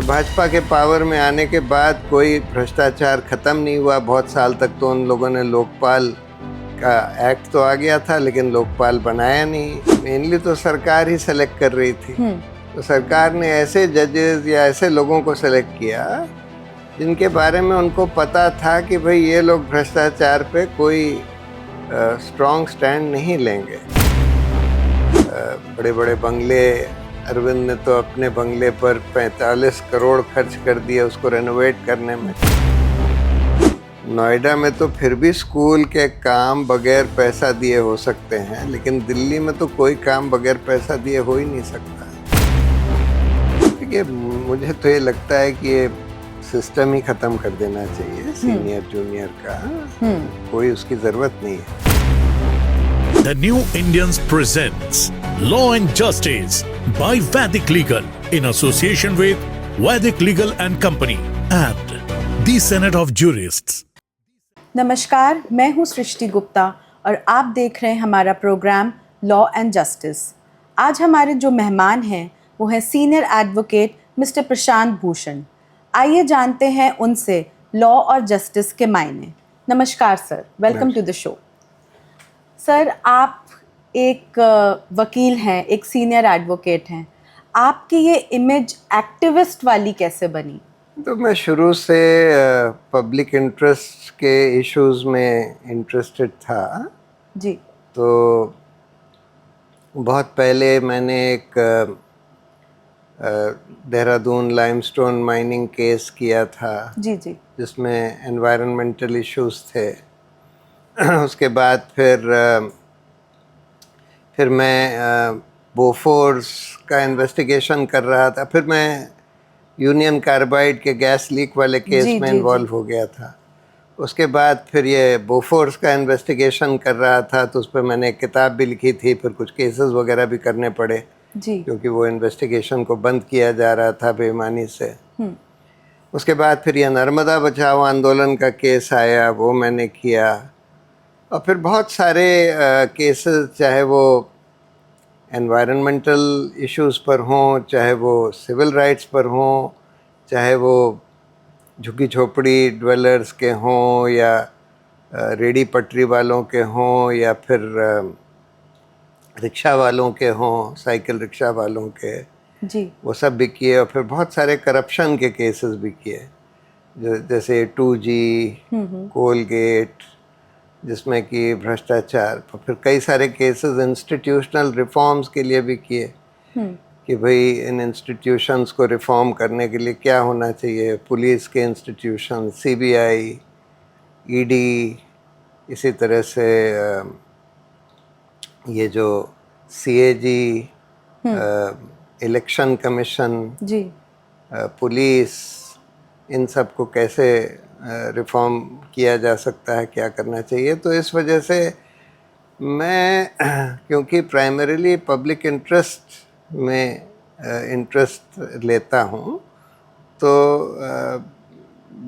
भाजपा के पावर में आने के बाद कोई भ्रष्टाचार खत्म नहीं हुआ। बहुत साल तक तो उन लोगों ने लोकपाल का एक्ट तो आ गया था, लेकिन लोकपाल बनाया नहीं। मेनली तो सरकार ही सेलेक्ट कर रही थी। तो सरकार ने ऐसे जजेस या ऐसे लोगों को सेलेक्ट किया जिनके बारे में उनको पता था कि भाई ये लोग भ्रष्टाचार पे कोई स्ट्रॉन्ग स्टैंड नहीं लेंगे। बड़े बड़े बंगले, अरविंद ने तो अपने बंगले पर 45 करोड़ खर्च कर दिए उसको रेनोवेट करने में। नोएडा में तो फिर भी स्कूल के काम बगैर पैसा दिए हो सकते हैं, लेकिन दिल्ली में तो कोई काम बगैर पैसा दिए हो ही नहीं सकता। क्योंकि मुझे तो ये लगता है कि ये सिस्टम ही खत्म कर देना चाहिए, सीनियर जूनियर का। कोई उसकी जरूरत नहीं है। The New Indians presents Law and Justice by Vedic Legal in association with Vedic Legal and Company and the Senate of Jurists. नमस्कार, मैं हूँ सृष्टि गुप्ता और आप देख रहे हैं हमारा प्रोग्राम लॉ एंड जस्टिस। आज हमारे जो मेहमान हैं वो हैं senior advocate mister Prashant Bhushan. आइए जानते हैं उनसे लॉ और जस्टिस के मायने। नमस्कार sir, welcome to the show. Sir, आप एक वकील हैं, एक सीनियर एडवोकेट हैं। आपकी ये इमेज एक्टिविस्ट वाली कैसे बनी? तो मैं शुरू से पब्लिक इंटरेस्ट के इश्यूज में इंटरेस्टेड था जी। तो बहुत पहले मैंने एक देहरादून लाइमस्टोन माइनिंग केस किया था जी जी। जिसमें एनवायरनमेंटल इश्यूज थे। उसके बाद फिर मैं बोफोर्स का इन्वेस्टिगेशन कर रहा था। फिर मैं यूनियन कार्बाइड के गैस लीक वाले केस में इन्वॉल्व हो गया था। उसके बाद फिर ये बोफोर्स का इन्वेस्टिगेशन कर रहा था, तो उस पर मैंने एक किताब भी लिखी थी। फिर कुछ केसेस वगैरह भी करने पड़े जी, क्योंकि वो इन्वेस्टिगेशन को बंद किया जा रहा था बेईमानी से। उसके बाद फिर ये नर्मदा बचाओ आंदोलन का केस आया, वो मैंने किया। और फिर बहुत सारे केसेस, चाहे वो एनवायरनमेंटल इश्यूज़ पर हों, चाहे वो सिविल राइट्स पर हों, चाहे वो झुग्गी झोपड़ी ड्वेलर्स के हों या रेडी पटरी वालों के हों या फिर रिक्शा वालों के हों, साइकिल रिक्शा वालों के, जी, वो सब भी किए। और फिर बहुत सारे करप्शन के केसेस भी किए, जैसे 2G, कोलगेट, जिसमें कि भ्रष्टाचार। तो फिर कई सारे केसेस इंस्टीट्यूशनल रिफॉर्म्स के लिए भी किए कि भाई इन इंस्टीट्यूशंस को रिफॉर्म करने के लिए क्या होना चाहिए। पुलिस के इंस्टीट्यूशन, CBI, ED, इसी तरह से ये जो CAG, इलेक्शन कमीशन, जी, पुलिस, इन सब को कैसे रिफॉर्म किया जा सकता है, क्या करना चाहिए। तो इस वजह से मैं क्योंकि प्राइमरीली पब्लिक इंटरेस्ट में इंटरेस्ट लेता हूँ, तो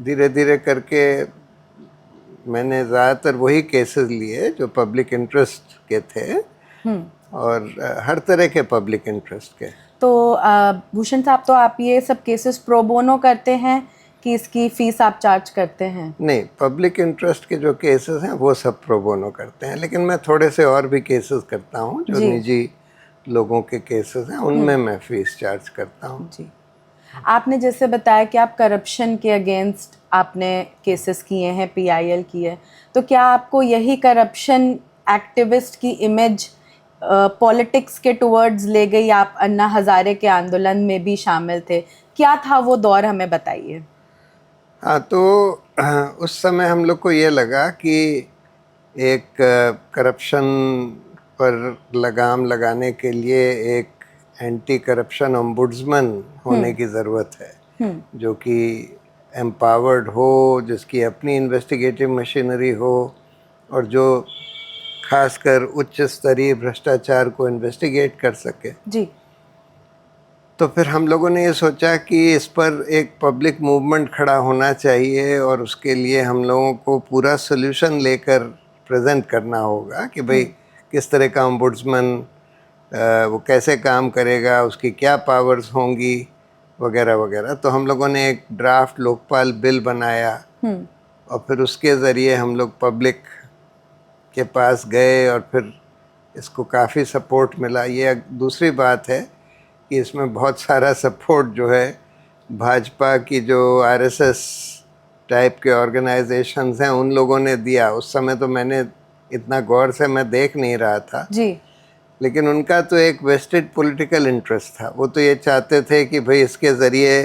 धीरे धीरे करके मैंने ज़्यादातर वही केसेस लिए जो पब्लिक इंटरेस्ट के थे और हर तरह के पब्लिक इंटरेस्ट के। तो भूषण साहब, तो आप ये सब केसेस प्रो बोनो करते हैं कि इसकी फीस आप चार्ज करते हैं? नहीं, पब्लिक इंटरेस्ट के जो केसेस हैं वो सब प्रो बोनो करते हैं, लेकिन मैं थोड़े से और भी केसेस करता हूँ जो निजी लोगों के केसेस हैं, उनमें मैं फीस चार्ज करता हूँ। जी। आपने जैसे बताया कि आप करप्शन के अगेंस्ट आपने केसेस किए हैं, PIL की है, तो क्या आपको यही करप्शन एक्टिविस्ट की इमेज पॉलिटिक्स के टुवर्ड्स ले गई? आप अन्ना हजारे के आंदोलन में भी शामिल थे, क्या था वो दौर, हमें बताइए। हाँ, तो उस समय हम लोग को ये लगा कि एक करप्शन पर लगाम लगाने के लिए एक एंटी करप्शन ओम्बुड्समैन होने की ज़रूरत है, जो कि एम्पावर्ड हो, जिसकी अपनी इन्वेस्टिगेटिव मशीनरी हो और जो खासकर उच्च स्तरीय भ्रष्टाचार को इन्वेस्टिगेट कर सके। जी। तो फिर हम लोगों ने ये सोचा कि इस पर एक पब्लिक मूवमेंट खड़ा होना चाहिए और उसके लिए हम लोगों को पूरा सोल्यूशन लेकर प्रेजेंट करना होगा कि भाई किस तरह का ओम्बुड्समैन वो कैसे काम करेगा, उसकी क्या पावर्स होंगी वगैरह वगैरह। तो हम लोगों ने एक ड्राफ्ट लोकपाल बिल बनाया और फिर उसके ज़रिए हम लोग पब्लिक के पास गए और फिर इसको काफ़ी सपोर्ट मिला। ये दूसरी बात है कि इसमें बहुत सारा सपोर्ट जो है भाजपा की जो आरएसएस टाइप के ऑर्गेनाइजेशंस हैं उन लोगों ने दिया। उस समय तो मैंने इतना गौर से मैं देख नहीं रहा था जी। लेकिन उनका तो एक वेस्टेड पॉलिटिकल इंटरेस्ट था। वो तो ये चाहते थे कि भाई इसके ज़रिए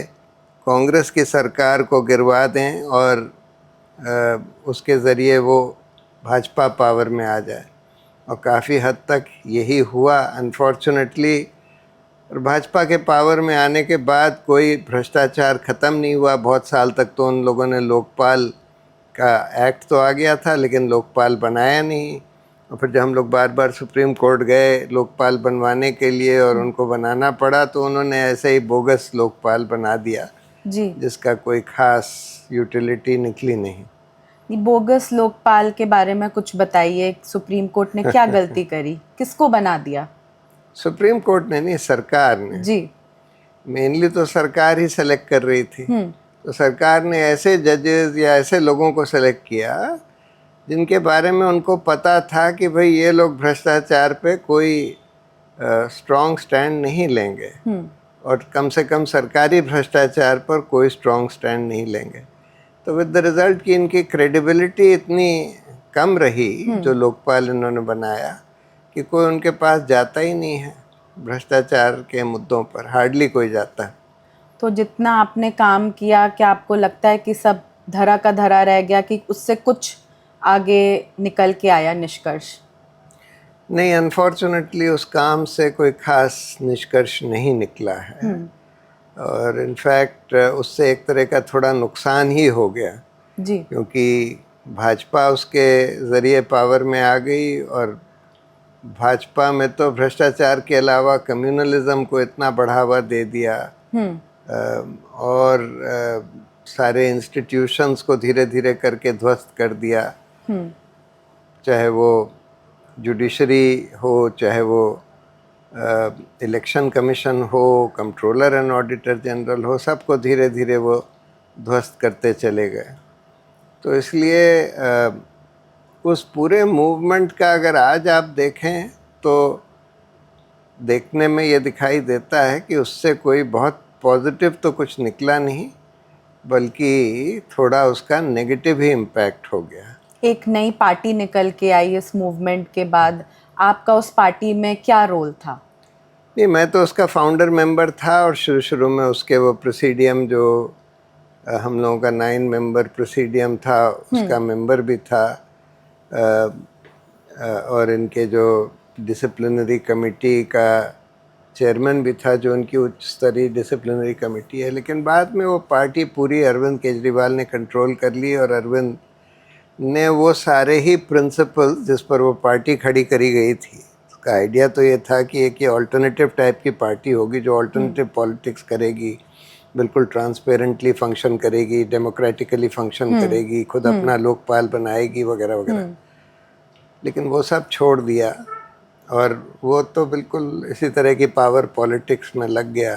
कांग्रेस की सरकार को गिरवा दें और उसके ज़रिए वो भाजपा पावर में आ जाए, और काफ़ी हद तक यही हुआ अनफॉर्चुनेटली। और भाजपा के पावर में आने के बाद कोई भ्रष्टाचार ख़त्म नहीं हुआ बहुत साल तक। तो उन लोगों ने लोकपाल का एक्ट तो आ गया था लेकिन लोकपाल बनाया नहीं। और फिर जब हम लोग बार बार सुप्रीम कोर्ट गए लोकपाल बनवाने के लिए और उनको बनाना पड़ा तो उन्होंने ऐसे ही बोगस लोकपाल बना दिया जी। जिसका कोई ख़ास यूटिलिटी निकली नहीं। ये बोगस लोकपाल के बारे में कुछ बताइए। सुप्रीम कोर्ट ने क्या गलती करी, किसको बना दिया? सुप्रीम कोर्ट ने नहीं, सरकार ने। जी। मेनली तो सरकार ही सेलेक्ट कर रही थी। तो सरकार ने ऐसे जजेस या ऐसे लोगों को सेलेक्ट किया जिनके बारे में उनको पता था कि भाई ये लोग भ्रष्टाचार पे कोई स्ट्रॉन्ग स्टैंड नहीं लेंगे और कम से कम सरकारी भ्रष्टाचार पर कोई स्ट्रॉन्ग स्टैंड नहीं लेंगे। तो विद द रिज़ल्ट कि इनकी क्रेडिबिलिटी इतनी कम रही जो लोकपाल इन्होंने बनाया कि कोई उनके पास जाता ही नहीं है भ्रष्टाचार के मुद्दों पर, हार्डली कोई जाता है। तो जितना आपने काम किया, क्या आपको लगता है कि सब धरा का धरा रह गया कि उससे कुछ आगे निकल के आया निष्कर्ष? नहीं, अनफॉर्चुनेटली उस काम से कोई खास निष्कर्ष नहीं निकला है और इनफैक्ट उससे एक तरह का थोड़ा नुकसान ही हो गया जी। क्योंकि भाजपा उसके ज़रिए पावर में आ गई और भाजपा में तो भ्रष्टाचार के अलावा कम्युनलिज्म को इतना बढ़ावा दे दिया और सारे इंस्टीट्यूशंस को धीरे धीरे करके ध्वस्त कर दिया, चाहे वो जुडिशरी हो, चाहे वो इलेक्शन कमीशन हो, कंट्रोलर एंड ऑडिटर जनरल हो, सबको धीरे धीरे वो ध्वस्त करते चले गए। तो इसलिए उस पूरे मूवमेंट का अगर आज आप देखें तो देखने में ये दिखाई देता है कि उससे कोई बहुत पॉजिटिव तो कुछ निकला नहीं बल्कि थोड़ा उसका नेगेटिव ही इम्पैक्ट हो गया। एक नई पार्टी निकल के आई इस मूवमेंट के बाद, आपका उस पार्टी में क्या रोल था? नहीं, मैं तो उसका फाउंडर मेंबर था और शुरू में उसके वो प्रेसिडियम जो हम लोगों का 9 मेंबर प्रेसिडियम था उसका मेंबर भी था और इनके जो डिसिप्लिनरी कमेटी का चेयरमैन भी था जो उनकी उच्च स्तरीय डिसिप्लिनरी कमेटी है। लेकिन बाद में वो पार्टी पूरी अरविंद केजरीवाल ने कंट्रोल कर ली और अरविंद ने वो सारे ही प्रिंसिपल्स जिस पर वो पार्टी खड़ी करी गई थी, उसका आइडिया तो ये था कि एक ये ऑल्टरनेटिव टाइप की पार्टी होगी जो ऑल्टरनेटिव पॉलिटिक्स करेगी, बिल्कुल ट्रांसपेरेंटली फंक्शन करेगी, डेमोक्रेटिकली फंक्शन करेगी, खुद अपना लोकपाल बनाएगी वगैरह वगैरह। लेकिन वो सब छोड़ दिया और वो तो बिल्कुल इसी तरह की पावर पॉलिटिक्स में लग गया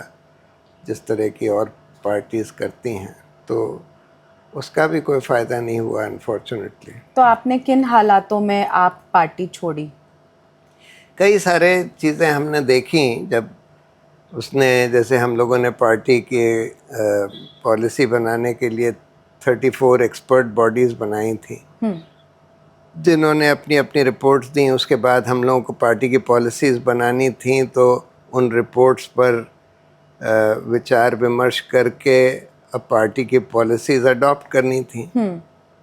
जिस तरह की और पार्टीज़ करती हैं, तो उसका भी कोई फ़ायदा नहीं हुआ अनफॉर्चुनेटली। तो आपने किन हालातों में आप पार्टी छोड़ी? कई सारे चीज़ें हमने देखी जब उसने, जैसे हम लोगों ने पार्टी की पॉलिसी बनाने के लिए 34 एक्सपर्ट बॉडीज़ बनाई थी जिन्होंने अपनी अपनी रिपोर्ट्स दी। उसके बाद हम लोगों को पार्टी की पॉलिसीज़ बनानी थी तो उन रिपोर्ट्स पर विचार विमर्श करके अब पार्टी की पॉलिसीज़ अडॉप्ट करनी थी।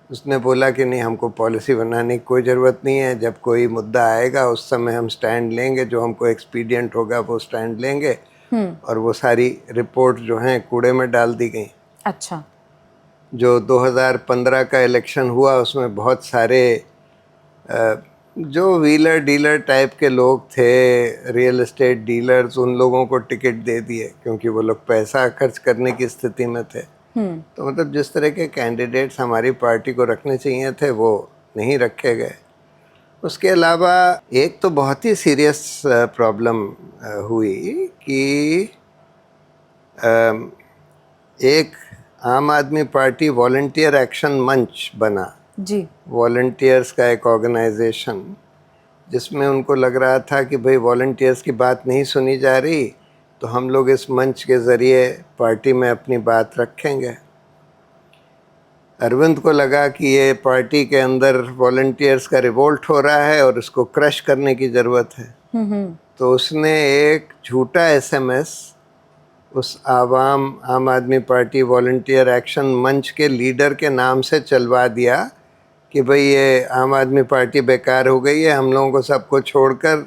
उसने बोला कि नहीं, हमको पॉलिसी बनाने की कोई ज़रूरत नहीं है, जब कोई मुद्दा आएगा उस समय हम स्टैंड लेंगे, जो हमको एक्सपीडियंट होगा वो स्टैंड लेंगे। और वो सारी रिपोर्ट जो हैं कूड़े में डाल दी गई। अच्छा। जो 2015 का इलेक्शन हुआ उसमें बहुत सारे जो व्हीलर डीलर टाइप के लोग थे, रियल एस्टेट डीलर्स, उन लोगों को टिकट दे दिए क्योंकि वो लोग पैसा खर्च करने की स्थिति में थे। तो मतलब जिस तरह के कैंडिडेट्स हमारी पार्टी को रखने चाहिए थे वो नहीं रखे गए। उसके अलावा एक तो बहुत ही सीरियस प्रॉब्लम हुई कि एक आम आदमी पार्टी वॉलंटियर एक्शन मंच बना, जी। वॉलंटियर्स का एक ऑर्गेनाइजेशन, जिसमें उनको लग रहा था कि भाई वॉलंटियर्स की बात नहीं सुनी जा रही, तो हम लोग इस मंच के ज़रिए पार्टी में अपनी बात रखेंगे। अरविंद को लगा कि ये पार्टी के अंदर वॉलंटियर्स का रिवोल्ट हो रहा है और इसको क्रश करने की ज़रूरत है। तो उसने एक झूठा एसएमएस उस आम आदमी पार्टी वॉलंटियर एक्शन मंच के लीडर के नाम से चलवा दिया कि भाई ये आम आदमी पार्टी बेकार हो गई है, हम लोगों को सबको छोड़कर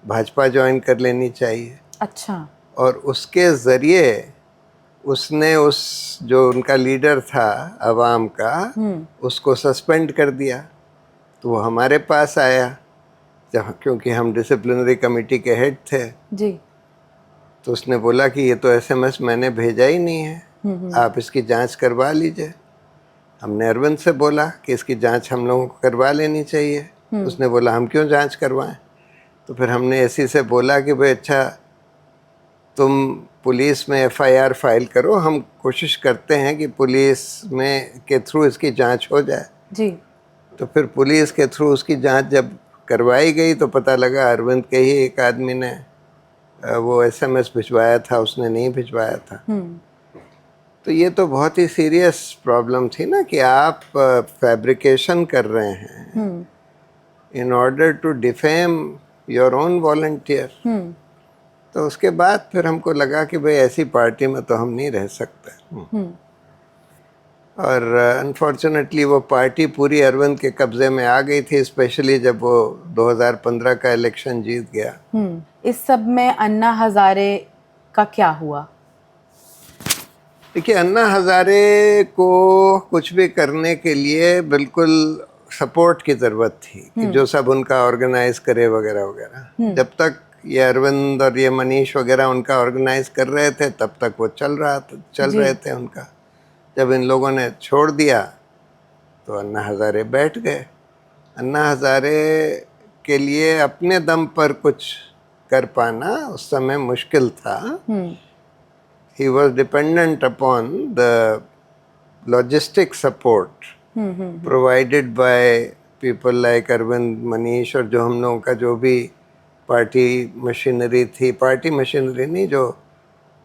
भाजपा ज्वाइन कर लेनी चाहिए। अच्छा। और उसके ज़रिए उसने उस जो उनका लीडर था अवाम का, उसको सस्पेंड कर दिया। तो वो हमारे पास आया, जब क्योंकि हम डिसिप्लिनरी कमेटी के हेड थे। जी। तो उसने बोला कि ये तो एसएमएस मैंने भेजा ही नहीं है, आप इसकी जांच करवा लीजिए। हमने अरविंद से बोला कि इसकी जांच हम लोगों को करवा लेनी चाहिए। उसने बोला हम क्यों जांच करवाएं। तो फिर हमने एसी से बोला कि भाई अच्छा, तुम पुलिस में एफआईआर फाइल करो, हम कोशिश करते हैं कि पुलिस में के थ्रू इसकी जांच हो जाए। जी। तो फिर पुलिस के थ्रू उसकी जांच जब करवाई गई तो पता लगा अरविंद के ही एक आदमी ने वो एसएमएस भिजवाया था, उसने नहीं भिजवाया था। तो ये तो बहुत ही सीरियस प्रॉब्लम थी ना कि आप फैब्रिकेशन कर रहे हैं in order to defame your own volunteer. तो उसके बाद फिर हमको लगा कि भाई ऐसी पार्टी में तो हम नहीं रह सकते। और अनफॉर्चुनेटली वो पार्टी पूरी अरविंद के कब्जे में आ गई थी, स्पेशली जब वो 2015 का इलेक्शन जीत गया। इस सब में अन्ना हजारे का क्या हुआ? देखिए, अन्ना हजारे को कुछ भी करने के लिए बिल्कुल सपोर्ट की ज़रूरत थी कि जो सब उनका ऑर्गेनाइज करे वगैरह वगैरह। जब तक ये अरविंद और ये मनीष वगैरह उनका ऑर्गेनाइज कर रहे थे तब तक वो चल रहे थे उनका। जब इन लोगों ने छोड़ दिया तो अन्ना हजारे बैठ गए। अन्ना हजारे के लिए अपने दम पर कुछ कर पाना उस समय मुश्किल था। He was dependent upon the logistic support provided by people like Arvind, Manish, और जो हम लोगों का जो भी पार्टी मशीनरी थी, पार्टी मशीनरी नहीं, जो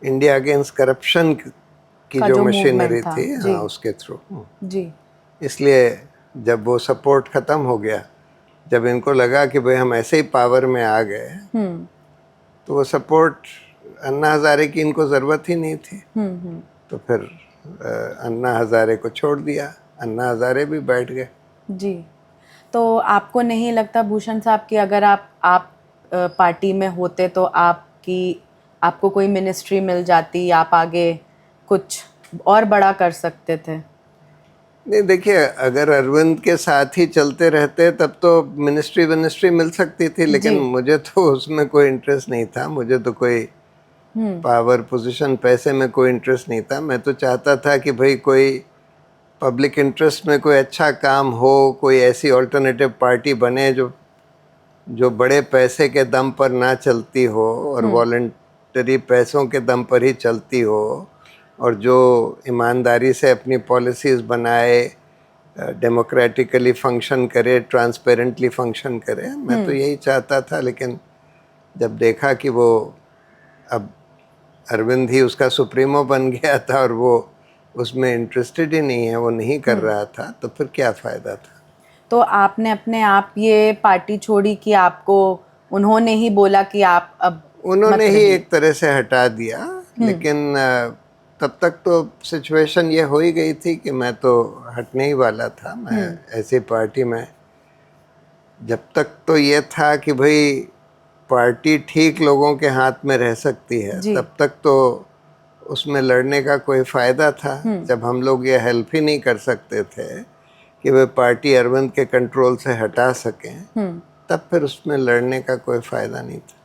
इंडिया अगेंस्ट करप्शन की जो मशीनरी थी, हाँ, उसके थ्रू। जी। इसलिए जब वो सपोर्ट ख़त्म हो गया, जब इनको लगा कि भाई हम ऐसे ही पावर में आ गए, तो वो सपोर्ट अन्ना हजारे की इनको ज़रूरत ही नहीं थी। तो फिर अन्ना हजारे को छोड़ दिया, अन्ना हजारे भी बैठ गए। जी। तो आपको नहीं लगता भूषण साहब कि अगर आप पार्टी में होते तो आपको कोई मिनिस्ट्री मिल जाती, आप आगे कुछ और बड़ा कर सकते थे? नहीं, देखिए, अगर अरविंद के साथ ही चलते रहते तब तो मिनिस्ट्री मिल सकती थी, लेकिन मुझे तो उसमें कोई इंटरेस्ट नहीं था। मुझे तो कोई पावर, पोजीशन, पैसे में कोई इंटरेस्ट नहीं था। मैं तो चाहता था कि भाई कोई पब्लिक इंटरेस्ट में कोई अच्छा काम हो, कोई ऐसी ऑल्टरनेटिव पार्टी बने जो बड़े पैसे के दम पर ना चलती हो और वॉलंटरी पैसों के दम पर ही चलती हो, और जो ईमानदारी से अपनी पॉलिसीज़ बनाए, डेमोक्रेटिकली फंक्शन करे, ट्रांसपेरेंटली फंक्शन करे। मैं तो यही चाहता था। लेकिन जब देखा कि वो अब अरविंद ही उसका सुप्रीमो बन गया था और वो उसमें इंटरेस्टेड ही नहीं है, वो नहीं कर रहा था, तो फिर क्या फ़ायदा था। तो आपने अपने आप ये पार्टी छोड़ी कि आपको उन्होंने ही बोला कि आप अब उन्होंने ही एक तरह से हटा दिया। लेकिन तब तक तो सिचुएशन ये हो ही गई थी कि मैं तो हटने ही वाला था। मैं ऐसी पार्टी में, जब तक तो ये था कि भाई पार्टी ठीक लोगों के हाथ में रह सकती है, तब तक तो उसमें लड़ने का कोई फ़ायदा था। जब हम लोग ये हेल्प ही नहीं कर सकते थे कि वे पार्टी अरविंद के कंट्रोल से हटा सकें, तब फिर उसमें लड़ने का कोई फ़ायदा नहीं था।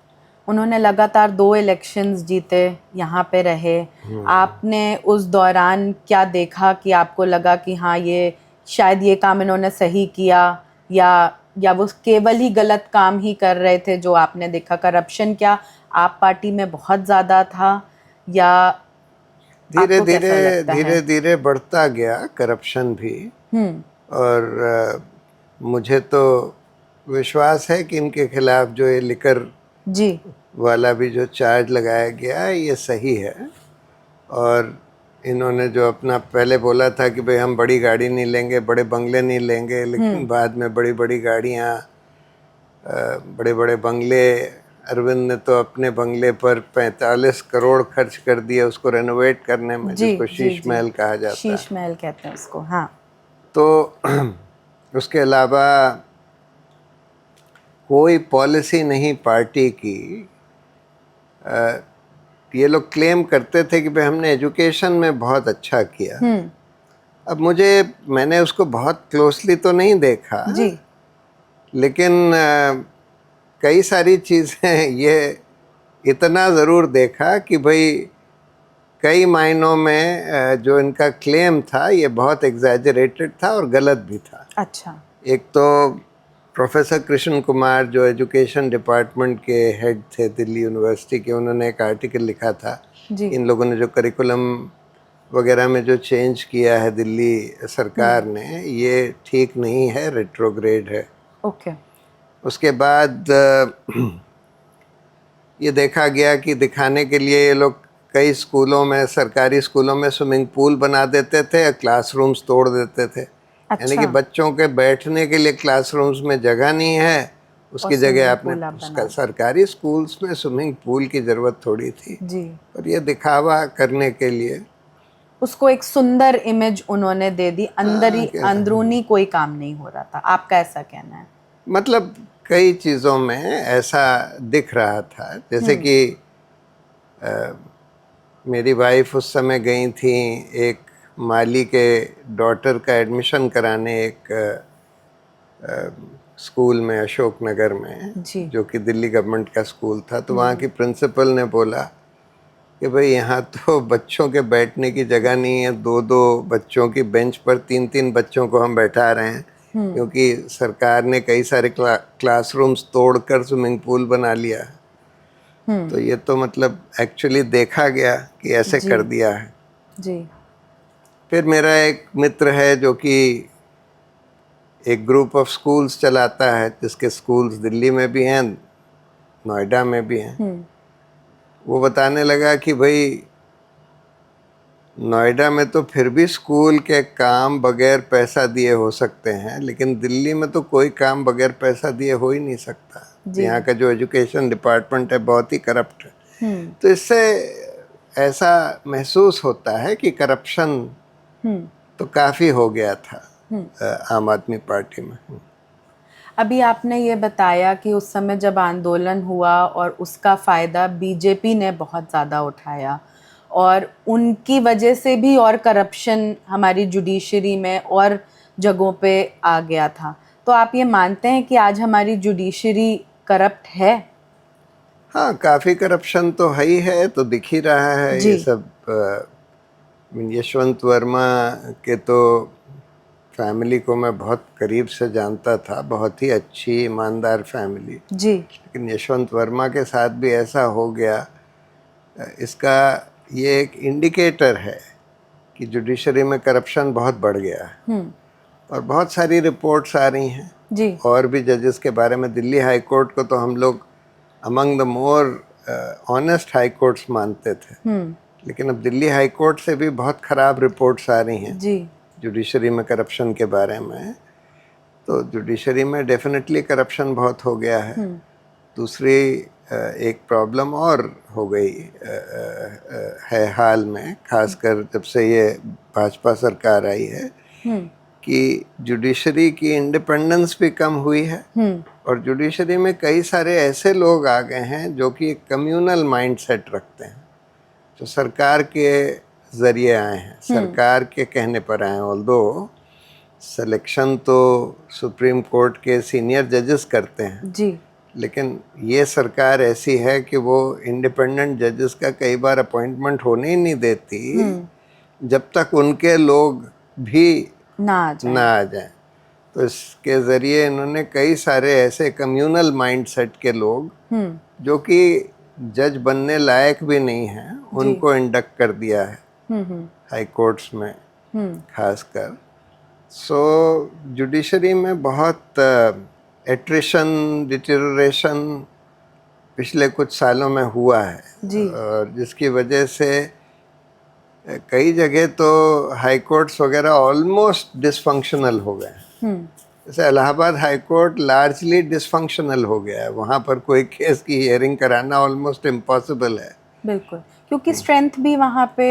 उन्होंने लगातार 2 इलेक्शंस जीते, यहाँ पे रहे। आपने उस दौरान क्या देखा कि आपको लगा कि हाँ, ये शायद ये काम इन्होंने सही किया, या वो केवल ही गलत काम ही कर रहे थे? जो आपने देखा, करप्शन क्या आप पार्टी में बहुत ज़्यादा था, या धीरे आपको कैसा धीरे लगता है? धीरे धीरे बढ़ता गया करप्शन भी। और मुझे तो विश्वास है कि इनके खिलाफ जो ये लिकर जी वाला भी जो चार्ज लगाया गया है ये सही है। और इन्होंने जो अपना पहले बोला था कि भाई हम बड़ी गाड़ी नहीं लेंगे, बड़े बंगले नहीं लेंगे, लेकिन बाद में बड़ी बड़ी गाड़ियाँ, बड़े बड़े बंगले, अरविंद ने तो अपने बंगले पर 45 करोड़ खर्च कर दिए उसको रेनोवेट करने में, जी जिसको जी शीश जी महल कहा जाता है। शीश महल कहते हैं उसको। हाँ तो उसके अलावा कोई पॉलिसी नहीं पार्टी की। ये लोग क्लेम करते थे कि भाई हमने एजुकेशन में बहुत अच्छा किया। अब मैंने उसको बहुत क्लोजली तो नहीं देखा, जी लेकिन कई सारी चीज़ें ये इतना ज़रूर देखा कि भाई कई मायनों में जो इनका क्लेम था ये बहुत एग्जैजरेटेड था और गलत भी था। अच्छा एक तो प्रोफेसर कृष्ण कुमार जो एजुकेशन डिपार्टमेंट के हेड थे दिल्ली यूनिवर्सिटी के, उन्होंने एक आर्टिकल लिखा था जी इन लोगों ने जो करिकुलम वगैरह में जो चेंज किया है दिल्ली सरकार ने, ये ठीक नहीं है, रेट्रोग्रेड है। ओके उसके बाद ये देखा गया कि दिखाने के लिए ये लोग कई स्कूलों में, सरकारी स्कूलों में स्विमिंग पूल बना देते थे या क्लासरूम्स तोड़ देते थे। यानी कि अच्छा बच्चों के बैठने के लिए क्लासरूम्स में जगह नहीं है, उसकी जगह आपने उसका सरकारी स्कूल्स में स्विमिंग पूल की ज़रूरत थोड़ी थी। जी और ये दिखावा करने के लिए उसको एक सुंदर इमेज उन्होंने दे दी, अंदर ही अंदरूनी कोई काम नहीं हो रहा था। आपका ऐसा कहना है? मतलब कई चीज़ों में ऐसा दिख रहा था, जैसे कि मेरी वाइफ उस समय गई थी एक माली के डॉटर का एडमिशन कराने एक स्कूल में अशोक नगर में, जी जो कि दिल्ली गवर्नमेंट का स्कूल था। तो वहाँ की प्रिंसिपल ने बोला कि भाई यहाँ तो बच्चों के बैठने की जगह नहीं है, दो दो बच्चों की बेंच पर तीन तीन बच्चों को हम बैठा रहे हैं, क्योंकि सरकार ने कई सारे क्लासरूम्स तोड़कर स्विमिंग पूल बना लिया है। तो ये तो मतलब एक्चुअली देखा गया कि ऐसे कर दिया है। जी फिर मेरा एक मित्र है जो कि एक ग्रुप ऑफ स्कूल्स चलाता है, जिसके स्कूल्स दिल्ली में भी हैं, नोएडा में भी हैं। वो बताने लगा कि भाई नोएडा में तो फिर भी स्कूल के काम बगैर पैसा दिए हो सकते हैं, लेकिन दिल्ली में तो कोई काम बगैर पैसा दिए हो ही नहीं सकता। यहाँ का जो एजुकेशन डिपार्टमेंट है बहुत ही करप्ट है। तो इससे ऐसा महसूस होता है कि करप्शन तो काफ़ी हो गया था आम आदमी पार्टी में। अभी आपने ये बताया कि उस समय जब आंदोलन हुआ और उसका फ़ायदा बीजेपी ने बहुत ज़्यादा उठाया और उनकी वजह से भी और करप्शन हमारी जुडिशरी में और जगहों पे आ गया था। तो आप ये मानते हैं कि आज हमारी जुडिशरी करप्ट है? हाँ, काफ़ी करप्शन तो है ही है, तो दिख ही रहा है ये सब। यशवंत वर्मा के तो फैमिली को मैं बहुत करीब से जानता था, बहुत ही अच्छी ईमानदार फैमिली जी। लेकिन यशवंत वर्मा के साथ भी ऐसा हो गया, इसका ये एक इंडिकेटर है कि जुडिशरी में करप्शन बहुत बढ़ गया है। और बहुत सारी रिपोर्ट्स आ रही हैं जी। और भी जजेस के बारे में। दिल्ली हाई कोर्ट को तो हम लोग among the more honest high courts मानते थे, लेकिन अब दिल्ली हाई कोर्ट से भी बहुत ख़राब रिपोर्ट्स आ रही हैं जी। जुडिशरी में करप्शन के बारे में। तो जुडिशरी में डेफिनेटली करप्शन बहुत हो गया है। दूसरी एक प्रॉब्लम और हो गई है हाल में, खासकर जब से ये भाजपा सरकार आई है, कि जुडिशरी की इंडिपेंडेंस भी कम हुई है। और जुडिशरी में कई सारे ऐसे लोग आ गए हैं जो कि एक कम्युनल माइंडसेट रखते हैं, जो सरकार के ज़रिए आए हैं, सरकार के कहने पर आए हैं। ऑल्दो सिलेक्शन तो सुप्रीम कोर्ट के सीनियर जजेस करते हैं जी। लेकिन ये सरकार ऐसी है कि वो इंडिपेंडेंट जजेस का कई बार अपॉइंटमेंट होने ही नहीं देती जब तक उनके लोग भी ना आ जाएं। तो इसके ज़रिए इन्होंने कई सारे ऐसे कम्युनल माइंडसेट के लोग जो कि जज बनने लायक भी नहीं हैं, उनको इंडक्ट कर दिया है। हाई कोर्ट्स में खासकर। सो जुडिशरी में बहुत एट्रिशन, डिटेरियोरेशन पिछले कुछ सालों में हुआ है जी। और जिसकी वजह से कई जगह तो हाई कोर्ट्स वगैरह ऑलमोस्ट डिसफंक्शनल हो गए हैं। जैसे Allahabad high court largely dysfunctional हो गया है, वहाँ पर कोई केस की हियरिंग कराना ऑलमोस्ट इम्पॉसिबल है। बिल्कुल, क्योंकि स्ट्रेंथ भी वहाँ पे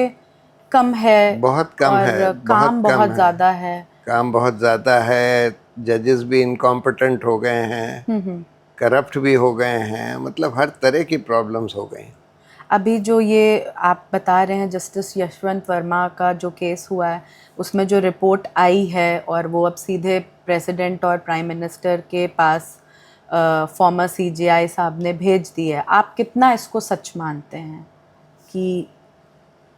कम है, बहुत कम और है, काम बहुत कम बहुत है, ज़्यादा है। काम बहुत ज़्यादा है, जजेस भी इनकॉम्पिटेंट हो गए हैं, करप्ट भी हो गए हैं, मतलब हर तरह की प्रॉब्लम्स हो गई। अभी जो ये आप बता रहे हैं जस्टिस यशवंत वर्मा का जो केस हुआ है, उसमें जो रिपोर्ट आई है और वो अब सीधे प्रेसिडेंट और प्राइम मिनिस्टर के पास फॉर्मर सीजेआई साहब ने भेज दी है, आप कितना इसको सच मानते हैं? कि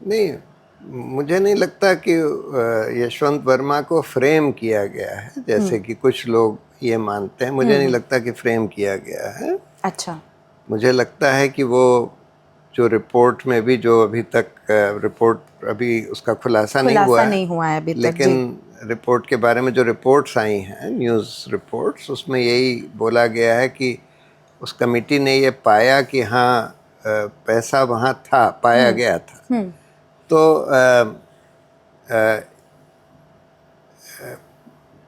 नहीं, मुझे नहीं लगता कि यशवंत वर्मा को फ्रेम किया गया है जैसे कि कुछ लोग ये मानते हैं। मुझे नहीं लगता कि फ्रेम किया गया है। अच्छा। मुझे लगता है कि वो जो रिपोर्ट में भी, जो अभी तक रिपोर्ट अभी उसका खुलासा नहीं हुआ है अभी तक। लेकिन रिपोर्ट के बारे में जो रिपोर्ट्स आई हैं, न्यूज़ रिपोर्ट्स, उसमें यही बोला गया है कि उस कमेटी ने ये पाया कि हाँ पैसा वहाँ था, पाया गया था। तो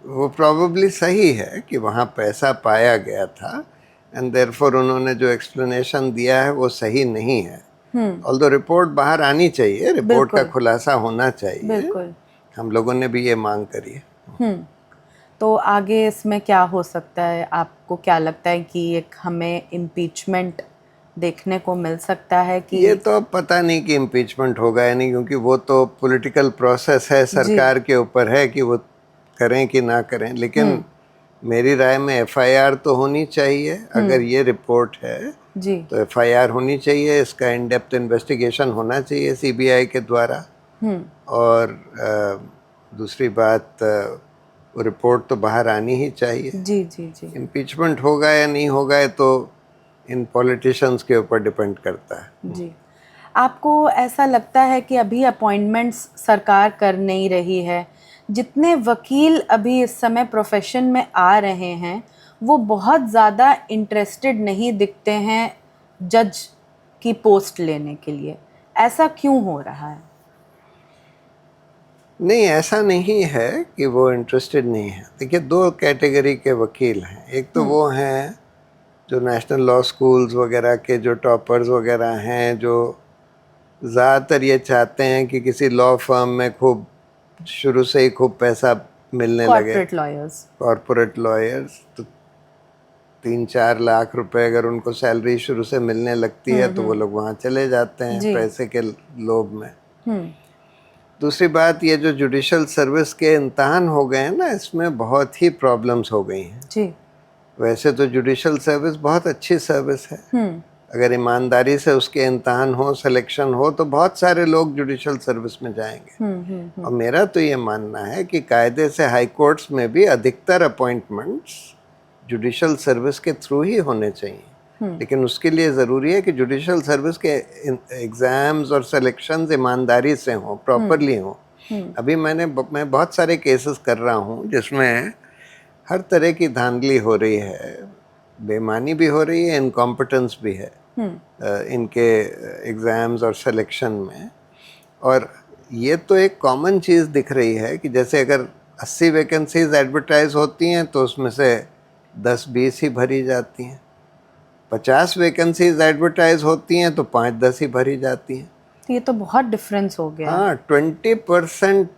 वो प्रॉबेबली सही है कि वहाँ पैसा पाया गया था, एंड देयरफॉर उन्होंने जो एक्सप्लेनेशन दिया है वो सही नहीं है। ऑल्दो रिपोर्ट बाहर आनी चाहिए, रिपोर्ट का खुलासा होना चाहिए। बिल्कुल। हम लोगों ने भी ये मांग करी है। तो आगे इसमें क्या हो सकता है? आपको क्या लगता है कि एक हमें इम्पीचमेंट देखने को मिल सकता है? कि ये तो पता नहीं कि इम्पीचमेंट होगा या नहीं, क्योंकि वो तो पॉलिटिकल प्रोसेस है, सरकार के ऊपर है कि वो करें कि ना करें। लेकिन मेरी राय में एफआईआर तो होनी चाहिए। अगर ये रिपोर्ट है जी। तो एफआईआर होनी चाहिए, इसका इन डेप्थ इन्वेस्टिगेशन होना चाहिए सीबीआई के द्वारा। और दूसरी बात, वो रिपोर्ट तो बाहर आनी ही चाहिए। जी जी जी। इम्पीचमेंट होगा या नहीं होगा ये तो इन पॉलिटिशियंस के ऊपर डिपेंड करता है। जी। आपको ऐसा लगता है कि अभी अपॉइंटमेंट्स सरकार कर नहीं रही है? जितने वकील अभी इस समय प्रोफेशन में आ रहे हैं वो बहुत ज़्यादा इंटरेस्टेड नहीं दिखते हैं जज की पोस्ट लेने के लिए। ऐसा क्यों हो रहा है? नहीं, ऐसा नहीं है कि वो इंटरेस्टेड नहीं है। देखिए, दो कैटेगरी के वकील हैं। एक तो वो हैं जो नेशनल लॉ स्कूल्स वगैरह के जो टॉपर्स वगैरह हैं, जो ज़्यादातर ये चाहते हैं कि किसी लॉ फर्म में खूब शुरू से ही खूब पैसा मिलने लगे। कॉर्पोरेट लॉयर्स तो 3-4 लाख रुपए अगर उनको सैलरी शुरू से मिलने लगती है तो वो लोग वहाँ चले जाते हैं पैसे के लोभ में। दूसरी बात, ये जो जुडिशल सर्विस के इम्तहान हो गए हैं ना, इसमें बहुत ही प्रॉब्लम्स हो गई हैं जी। वैसे तो जुडिशल सर्विस बहुत अच्छी सर्विस है। अगर ईमानदारी से उसके इम्तहान हो, सिलेक्शन हो, तो बहुत सारे लोग जुडिशल सर्विस में जाएंगे। और मेरा तो ये मानना है कि कायदे से हाई कोर्ट्स में भी अधिकतर अपॉइंटमेंट्स जुडिशल सर्विस के थ्रू ही होने चाहिए। लेकिन उसके लिए ज़रूरी है कि जुडिशल सर्विस के एग्ज़ाम्स और सिलेक्शंस ईमानदारी से हों, प्रॉपरली हों। अभी मैं बहुत सारे केसेस कर रहा हूँ जिसमें हर तरह की धांधली हो रही है, बेईमानी भी हो रही है, इनकॉम्पिटेंस भी है इनके एग्ज़ाम्स और सिलेक्शन में। और ये तो एक कॉमन चीज़ दिख रही है कि जैसे अगर 80 वैकेंसीज एडवर्टाइज होती हैं तो उसमें से 10-20 ही भरी जाती हैं। 50 वैकेंसीज एडवर्टाइज होती हैं तो 5-10 ही भरी जाती हैं। ये तो बहुत डिफरेंस हो गया। हाँ, 20%,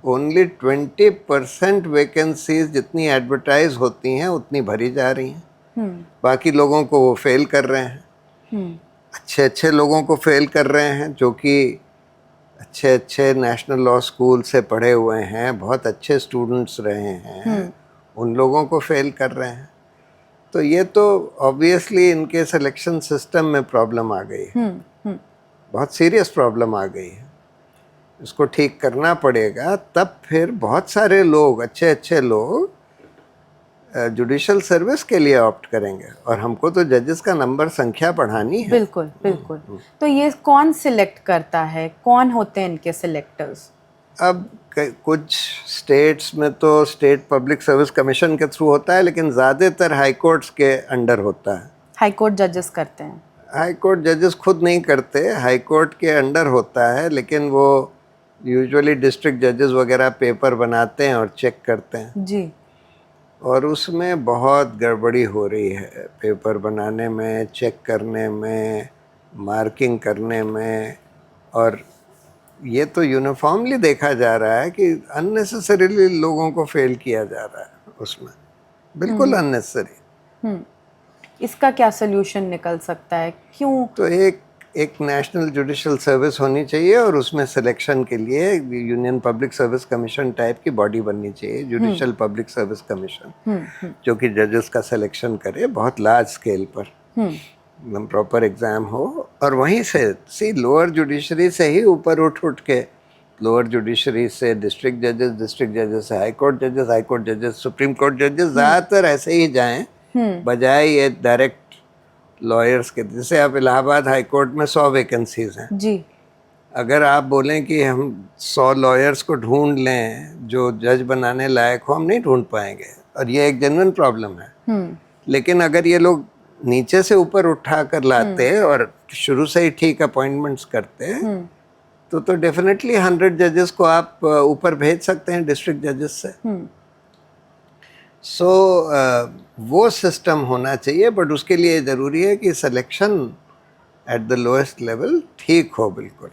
ओनली 20% वैकेंसीज जितनी एडवर्टाइज होती हैं उतनी भरी जा रही हैं। बाकी लोगों को वो फेल कर रहे हैं। अच्छे अच्छे लोगों को फेल कर रहे हैं जो कि अच्छे अच्छे नेशनल लॉ स्कूल से पढ़े हुए हैं, बहुत अच्छे स्टूडेंट्स रहे हैं, उन लोगों को फेल कर रहे हैं। तो ये तो ऑब्वियसली इनके सिलेक्शन सिस्टम में प्रॉब्लम आ गई है, बहुत सीरियस प्रॉब्लम आ गई है। इसको ठीक करना पड़ेगा, तब फिर बहुत सारे लोग, अच्छे अच्छे लोग जुडिशल सर्विस के लिए ऑप्ट करेंगे, और हमको तो जजेस का नंबर संख्या बढ़ानी है। बिल्कुल बिल्कुल। तो ये कौन सिलेक्ट करता है, कौन होते हैं इनके सिलेक्टर्स? अब कुछ स्टेट्स में तो स्टेट पब्लिक सर्विस कमीशन के थ्रू होता है, लेकिन ज़्यादातर हाई कोर्ट्स के अंडर होता है। हाई कोर्ट जजेस करते हैं? हाई कोर्ट जजेस खुद नहीं करते, हाई कोर्ट के अंडर होता है, लेकिन वो यूजुअली डिस्ट्रिक्ट जजेस वगैरह पेपर बनाते हैं और चेक करते हैं जी। और उसमें बहुत गड़बड़ी हो रही है पेपर बनाने में, चेक करने में, मार्किंग करने में। और ये तो यूनिफॉर्मली देखा जा रहा है कि अननेसेसरीली लोगों को फेल किया जा रहा है उसमें, बिल्कुल अननेसेसरी। इसका क्या सोल्यूशन निकल सकता है? क्यों? तो एक नेशनल जुडिशल सर्विस होनी चाहिए और उसमें सिलेक्शन के लिए union public service commission type की बॉडी बननी चाहिए, जुडिशल पब्लिक सर्विस कमीशन, जो कि जजेस का सिलेक्शन करे बहुत लार्ज स्केल पर, प्रॉपर एग्जाम हो। और वहीं से लोअर जुडिशरी से ही ऊपर उठ के, लोअर जुडिशरी से डिस्ट्रिक्ट जजेस से हाई कोर्ट जजेस, सुप्रीम कोर्ट जजेस, ज़्यादातर ऐसे ही जाएं बजाय ये डायरेक्ट लॉयर्स के। जैसे आप इलाहाबाद हाई कोर्ट में 100 वैकेंसीज हैं जी। अगर आप बोलें कि हम 100 लॉयर्स को ढूंढ लें जो जज बनाने लायक हो, हम नहीं ढूंढ पाएंगे, और ये एक जेन्युइन प्रॉब्लम है। लेकिन अगर ये लोग नीचे से ऊपर उठा कर लाते और शुरू से ही ठीक अपॉइंटमेंट्स करते तो डेफिनेटली 100 जजेस को आप ऊपर भेज सकते हैं डिस्ट्रिक्ट जजेस से। सो वो सिस्टम होना चाहिए, बट उसके लिए ज़रूरी है कि selection at the lowest level ठीक हो बिल्कुल,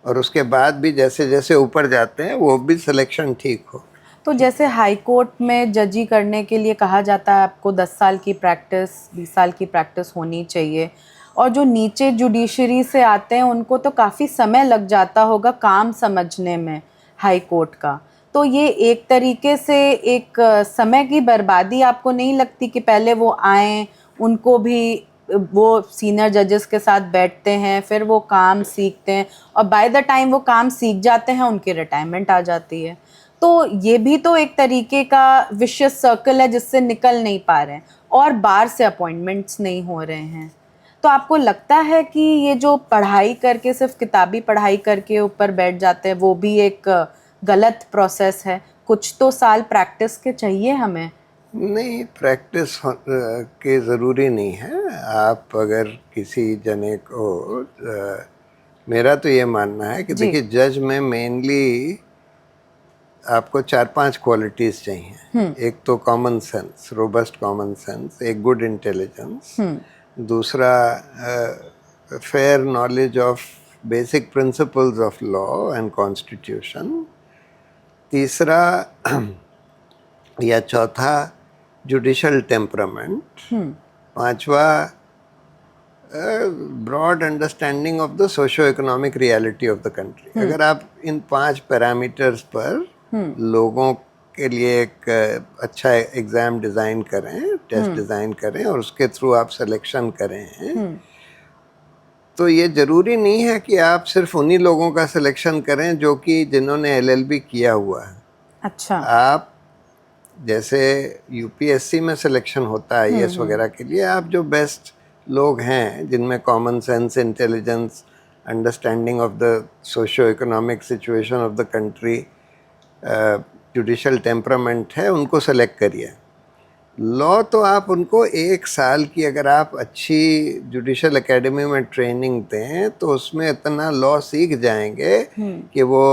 और उसके बाद भी जैसे जैसे ऊपर जाते हैं वो भी सिलेक्शन ठीक हो। तो जैसे हाई कोर्ट में जजी करने के लिए कहा जाता है आपको 10 साल की प्रैक्टिस, 20 साल की प्रैक्टिस होनी चाहिए, और जो नीचे जुडिशरी से आते हैं उनको तो काफ़ी समय लग जाता होगा काम समझने में हाई कोर्ट का। तो ये एक तरीके से एक समय की बर्बादी आपको नहीं लगती कि पहले वो आएँ, उनको भी वो सीनियर जजेस के साथ बैठते हैं, फिर वो काम सीखते हैं, और बाय द टाइम वो काम सीख जाते हैं उनकी रिटायरमेंट आ जाती है। तो ये भी तो एक तरीके का विशियस सर्कल है जिससे निकल नहीं पा रहे हैं, और बार से अपॉइंटमेंट्स नहीं हो रहे हैं। तो आपको लगता है कि ये जो पढ़ाई करके, सिर्फ किताबी पढ़ाई करके ऊपर बैठ जाते हैं, वो भी एक गलत प्रोसेस है? कुछ तो साल प्रैक्टिस के चाहिए हमें। नहीं, प्रैक्टिस के ज़रूरी नहीं है। आप अगर किसी जने को मेरा तो ये मानना है कि देखिए, जज में मेनली आपको 4-5 क्वालिटीज़ चाहिए। एक तो common sense, robust common sense, एक गुड इंटेलिजेंस, दूसरा fair knowledge of basic principles of law and constitution, तीसरा या चौथा जुडिशल टेम्परामेंट, पांचवा broad understanding of the socio economic reality of the country. अगर आप इन 5 पैरामीटर्स पर लोगों के लिए एक अच्छा एग्ज़ाम डिज़ाइन करें, टेस्ट डिज़ाइन करें, और उसके थ्रू आप सिलेक्शन करें, तो ये ज़रूरी नहीं है कि आप सिर्फ उन्हीं लोगों का सिलेक्शन करें जो कि जिन्होंने LLB किया हुआ है। अच्छा। आप जैसे UPSC में सिलेक्शन होता है IAS वगैरह के लिए, आप जो बेस्ट लोग हैं जिनमें common sense, intelligence, understanding of the socio economic situation of the country, judicial temperament है, उनको सेलेक्ट करिए। लॉ तो आप उनको 1 साल की अगर आप अच्छी जुडिशल एकेडमी में ट्रेनिंग दें तो उसमें इतना लॉ सीख जाएंगे कि वो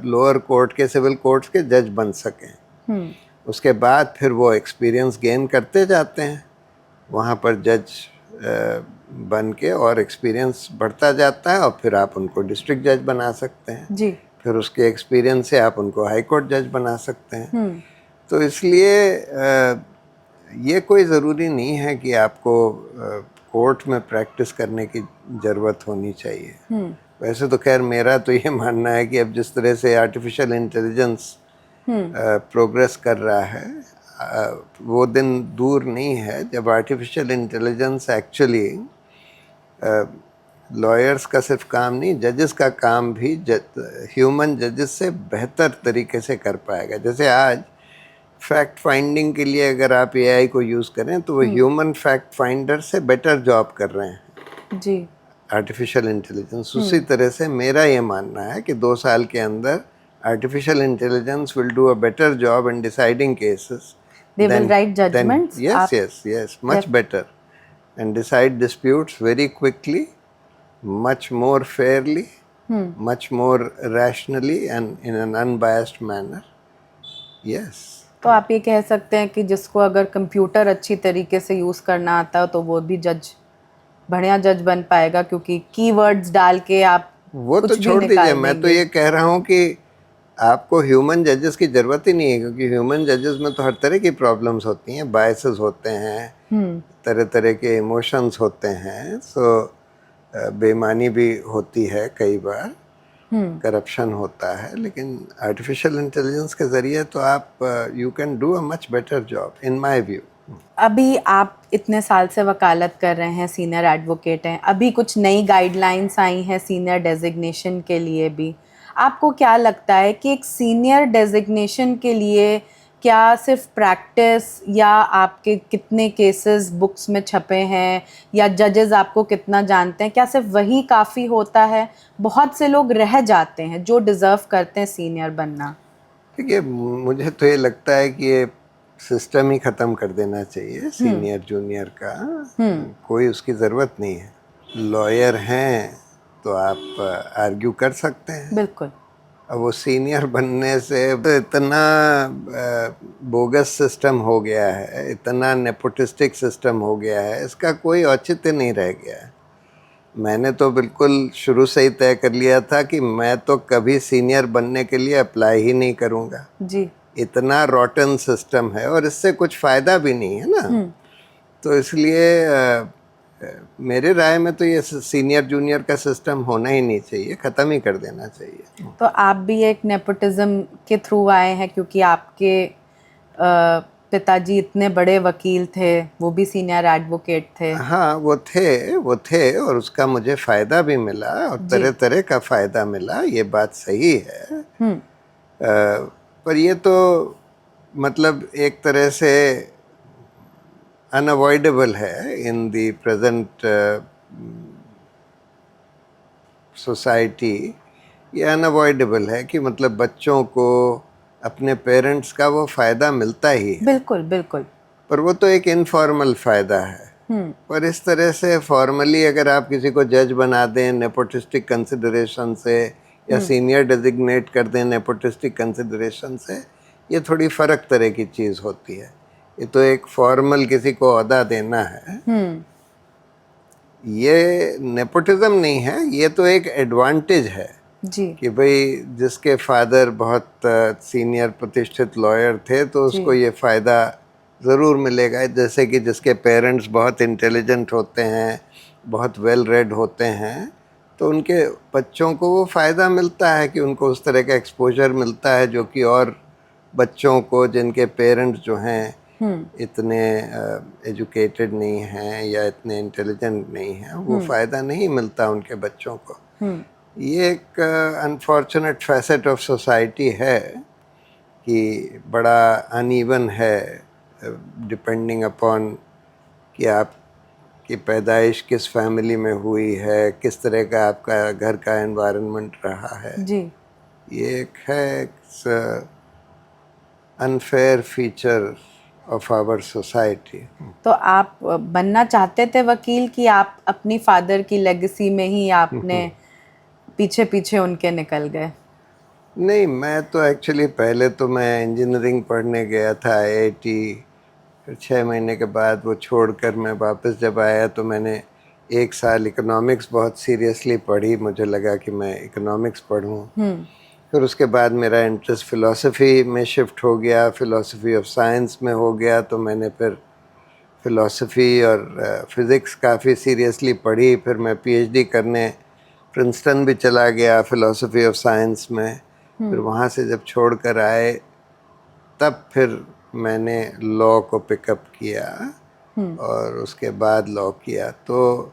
लोअर कोर्ट के, सिविल कोर्ट्स के जज बन सकें। उसके बाद फिर वो एक्सपीरियंस गेन करते जाते हैं, वहाँ पर जज बन के, और एक्सपीरियंस बढ़ता जाता है, और फिर आप उनको डिस्ट्रिक्ट जज बना सकते हैं जी। फिर उसके एक्सपीरियंस से आप उनको हाई कोर्ट जज बना सकते हैं। तो इसलिए ये कोई ज़रूरी नहीं है कि आपको कोर्ट में प्रैक्टिस करने की ज़रूरत होनी चाहिए। वैसे तो खैर मेरा तो ये मानना है कि अब जिस तरह से आर्टिफिशियल इंटेलिजेंस प्रोग्रेस कर रहा है, वो दिन दूर नहीं है जब आर्टिफिशियल इंटेलिजेंस एक्चुअली लॉयर्स का सिर्फ काम नहीं, जजेस का काम भी ह्यूमन जजेस से बेहतर तरीके से कर पाएगा। जैसे आज फैक्ट फाइंडिंग के लिए अगर आप एआई को यूज़ करें तो वो ह्यूमन फैक्ट फाइंडर से बेटर जॉब कर रहे हैं जी आर्टिफिशियल इंटेलिजेंस। उसी तरह से मेरा ये मानना है कि 2 साल के अंदर artificial intelligence will do a better job in deciding cases They will write judgments? yes, much better, and decide disputes very quickly, much more fairly, much more rationally, and in an unbiased manner. Yes. तो आप ये कह सकते हैं कि जिसको अगर computer अच्छी तरीके से यूज़ करना आता है तो वो भी बढ़िया जज बन पाएगा, क्योंकि कीवर्ड्स डाल के आप वो कुछ तो भी छोड़ निकाल दीजिए, मैं तो देंगे। ये कह रहा हूँ कि आपको ह्यूमन जजेस की ज़रूरत ही नहीं है, क्योंकि ह्यूमन जजेस में तो हर तरह की प्रॉब्लम्स होती हैं, बायसेस होते हैं, तरह तरह के इमोशंस होते हैं, सो बेईमानी भी होती है, कई बार करप्शन होता है, लेकिन आर्टिफिशियल इंटेलिजेंस के ज़रिए तो आप you can do a much better job in my view. अभी आप इतने साल से वकालत कर रहे हैं, सीनियर एडवोकेट हैं, अभी कुछ नई गाइडलाइंस आई हैं सीनियर डेजिग्नेशन के लिए भी। आपको क्या लगता है कि एक सीनियर डेजिग्नेशन के लिए क्या सिर्फ प्रैक्टिस या आपके कितने केसेस बुक्स में छपे हैं या जजेस आपको कितना जानते हैं, क्या सिर्फ वही काफ़ी होता है? बहुत से लोग रह जाते हैं जो डिज़र्व करते हैं सीनियर बनना। देखिए, मुझे तो ये लगता है कि ये सिस्टम ही ख़त्म कर देना चाहिए सीनियर जूनियर का। कोई उसकी ज़रूरत नहीं है। लॉयर हैं तो आप आर्ग्यू कर सकते हैं। बिल्कुल। अब वो सीनियर बनने से तो इतना बोगस सिस्टम हो गया है, इतना नेपोटिस्टिक सिस्टम हो गया है, इसका कोई औचित्य नहीं रह गया है। मैंने तो बिल्कुल शुरू से ही तय कर लिया था कि मैं तो कभी सीनियर बनने के लिए अप्लाई ही नहीं करूँगा। जी। इतना रॉटन सिस्टम है और इससे कुछ फ़ायदा भी नहीं है ना। तो इसलिए मेरे राय में तो ये सीनियर जूनियर का सिस्टम होना ही नहीं चाहिए, ख़त्म ही कर देना चाहिए। तो आप भी एक नेपोटिज्म के थ्रू आए हैं, क्योंकि आपके पिताजी इतने बड़े वकील थे, वो भी सीनियर एडवोकेट थे। हाँ, वो थे और उसका मुझे फ़ायदा भी मिला और तरह तरह का फ़ायदा मिला, ये बात सही है। पर ये तो मतलब एक तरह से अनअवॉइडेबल है इन दी प्रेजेंट सोसाइटी। ये अनअवॉइडेबल है कि मतलब बच्चों को अपने पेरेंट्स का वो फ़ायदा मिलता ही है। बिल्कुल बिल्कुल। पर वो तो एक इनफॉर्मल फ़ायदा है। पर इस तरह से फॉर्मली अगर आप किसी को जज बना दें नेपोटिस्टिक कंसिडरेशन से, या सीनियर डेजिग्नेट कर दें नेपोटिस्टिक कंसिडरेशन से, ये थोड़ी फ़र्क तरह की चीज़ होती है। ये तो एक फॉर्मल किसी को ओहदा देना है, ये नेपोटिज्म नहीं है, ये तो एक एडवांटेज है जी। कि भाई जिसके फादर बहुत सीनियर प्रतिष्ठित लॉयर थे तो उसको ये फ़ायदा ज़रूर मिलेगा। जैसे कि जिसके पेरेंट्स बहुत इंटेलिजेंट होते हैं, बहुत वेल रेड होते हैं, तो उनके बच्चों को वो फ़ायदा मिलता है कि उनको उस तरह का एक्सपोजर मिलता है जो कि और बच्चों को जिनके पेरेंट्स जो हैं इतने एजुकेटेड नहीं हैं या इतने इंटेलिजेंट नहीं हैं, वो फ़ायदा नहीं मिलता उनके बच्चों को। ये एक अनफॉर्चुनेट फैसेट ऑफ सोसाइटी है कि बड़ा अनइवन है, डिपेंडिंग अपॉन कि आपकी पैदाइश किस फैमिली में हुई है, किस तरह का आपका घर का एनवायरनमेंट रहा है। जी। ये एक है unfair feature of our society. तो आप बनना चाहते थे वकील, कि आप अपनी फादर की लेगेसी में ही आपने पीछे पीछे उनके निकल गए? नहीं, मैं तो एक्चुअली पहले तो मैं इंजीनियरिंग पढ़ने गया था IIT, फिर 6 महीने के बाद वो छोड़कर मैं वापस जब आया तो मैंने 1 साल इकोनॉमिक्स बहुत सीरियसली पढ़ी। मुझे लगा कि मैं इकोनॉमिक्स पढ़ूं। फिर उसके बाद मेरा इंटरेस्ट फ़िलासफ़ी में शिफ्ट हो गया, फ़िलासफ़ी ऑफ साइंस में हो गया, तो मैंने फिर फ़िलासफ़ी और फ़िज़िक्स काफ़ी सीरियसली पढ़ी। फिर मैं PhD करने प्रिंसटन भी चला गया फ़िलासफ़ी ऑफ साइंस में। फिर वहाँ से जब छोड़ कर आए तब फिर मैंने लॉ को पिकअप किया और उसके बाद लॉ किया। तो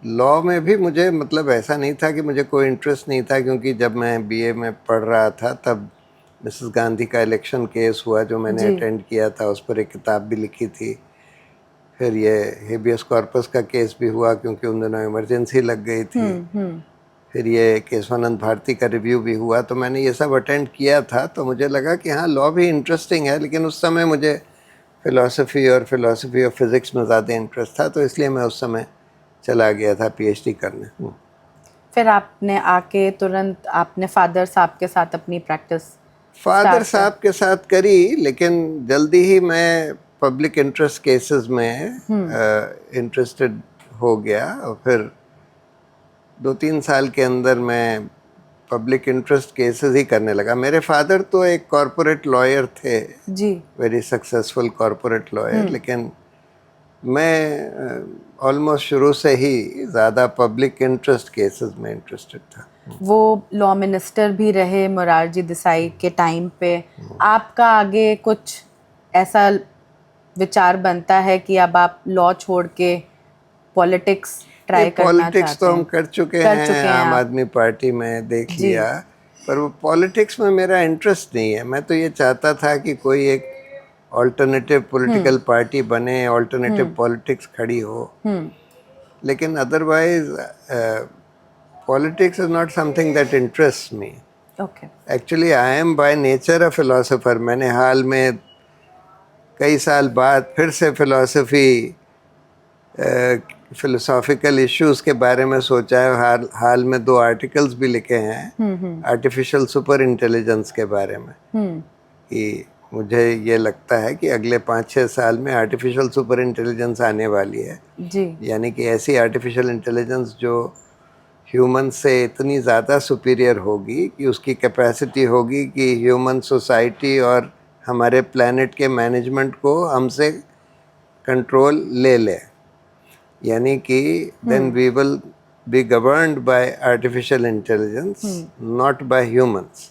लॉ में भी मुझे मतलब ऐसा नहीं था कि मुझे कोई इंटरेस्ट नहीं था, क्योंकि जब मैं BA में पढ़ रहा था तब मिसेस गांधी का इलेक्शन केस हुआ जो मैंने जी। अटेंड किया था, उस पर एक किताब भी लिखी थी। फिर ये हेबियस कॉर्पस का केस भी हुआ क्योंकि उन दिनों इमरजेंसी लग गई थी। फिर ये केशवानंद भारती का रिव्यू भी हुआ, तो मैंने ये सब अटेंड किया था। तो मुझे लगा कि हाँ, लॉ भी इंटरेस्टिंग है, लेकिन उस समय मुझे फ़िलासफ़ी ऑफ फिज़िक्स में ज़्यादा इंटरेस्ट था, तो इसलिए मैं उस समय चला गया था पीएचडी करने। फिर आपने आके तुरंत आपने फादर साहब के साथ अपनी प्रैक्टिस फादर साहब के साथ करी, लेकिन जल्दी ही मैं पब्लिक इंटरेस्ट केसेस में इंटरेस्टेड हो गया, और फिर 2-3 साल के अंदर मैं पब्लिक इंटरेस्ट केसेस ही करने लगा। मेरे फादर तो एक कॉरपोरेट लॉयर थे, जी। वेरी सक्सेसफुल कॉरपोरेट लॉयर, लेकिन मैं ऑलमोस्ट शुरू से ही ज़्यादा पब्लिक इंटरेस्ट केसेस में इंटरेस्टेड था। वो लॉ मिनिस्टर भी रहे मोरारजी देसाई के टाइम पे। आपका आगे कुछ ऐसा विचार बनता है कि अब आप लॉ छोड़ के पॉलिटिक्स ट्राई करना पॉलिटिक्स चाहते तो हैं? हम कर चुके हैं आम आप। आदमी पार्टी में, देख जी। लिया, पर वो पॉलिटिक्स में मेरा इंटरेस्ट नहीं है। मैं तो ये चाहता था कि कोई एक ऑल्टरनेटिव पॉलिटिकल पार्टी बने, ऑल्टरनेटिव पॉलिटिक्स खड़ी हो, लेकिन otherwise politics is not something that interest me. Okay. Actually I am by nature a philosopher. मैंने हाल में कई साल बाद फिर से फिलोसॉफिकल इश्यूज के बारे में सोचा है। हाल में 2 आर्टिकल्स भी लिखे हैं आर्टिफिशियल सुपर इंटेलिजेंस के बारे में, कि मुझे ये लगता है कि अगले 5-6 साल में आर्टिफिशियल सुपर इंटेलिजेंस आने वाली है। जी। यानी कि ऐसी आर्टिफिशियल इंटेलिजेंस जो ह्यूमन से इतनी ज़्यादा सुपीरियर होगी कि उसकी कैपेसिटी होगी कि ह्यूमन सोसाइटी और हमारे प्लैनेट के मैनेजमेंट को हमसे कंट्रोल ले ले। यानी कि then we will be governed by artificial intelligence, not by humans.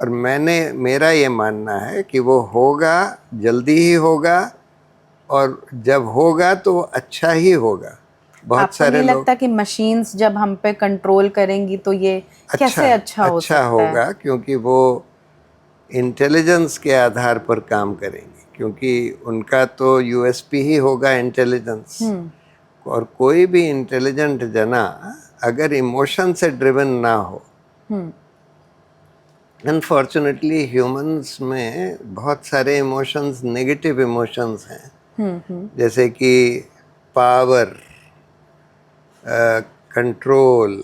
और मेरा ये मानना है कि वो होगा, जल्दी ही होगा, और जब होगा तो अच्छा ही होगा। बहुत आपको सारे नहीं लोग लगता कि मशीन्स जब हम पे कंट्रोल करेंगी तो ये कैसे अच्छा हो सकता होगा है? क्योंकि वो इंटेलिजेंस के आधार पर काम करेंगी, क्योंकि उनका तो यूएसपी ही होगा इंटेलिजेंस। और कोई भी इंटेलिजेंट जना अगर इमोशन से ड्रिवन ना हो, अनफॉर्चुनेटली ह्यूमंस में बहुत सारे इमोशंस नेगेटिव इमोशंस हैं, जैसे कि पावर, कंट्रोल,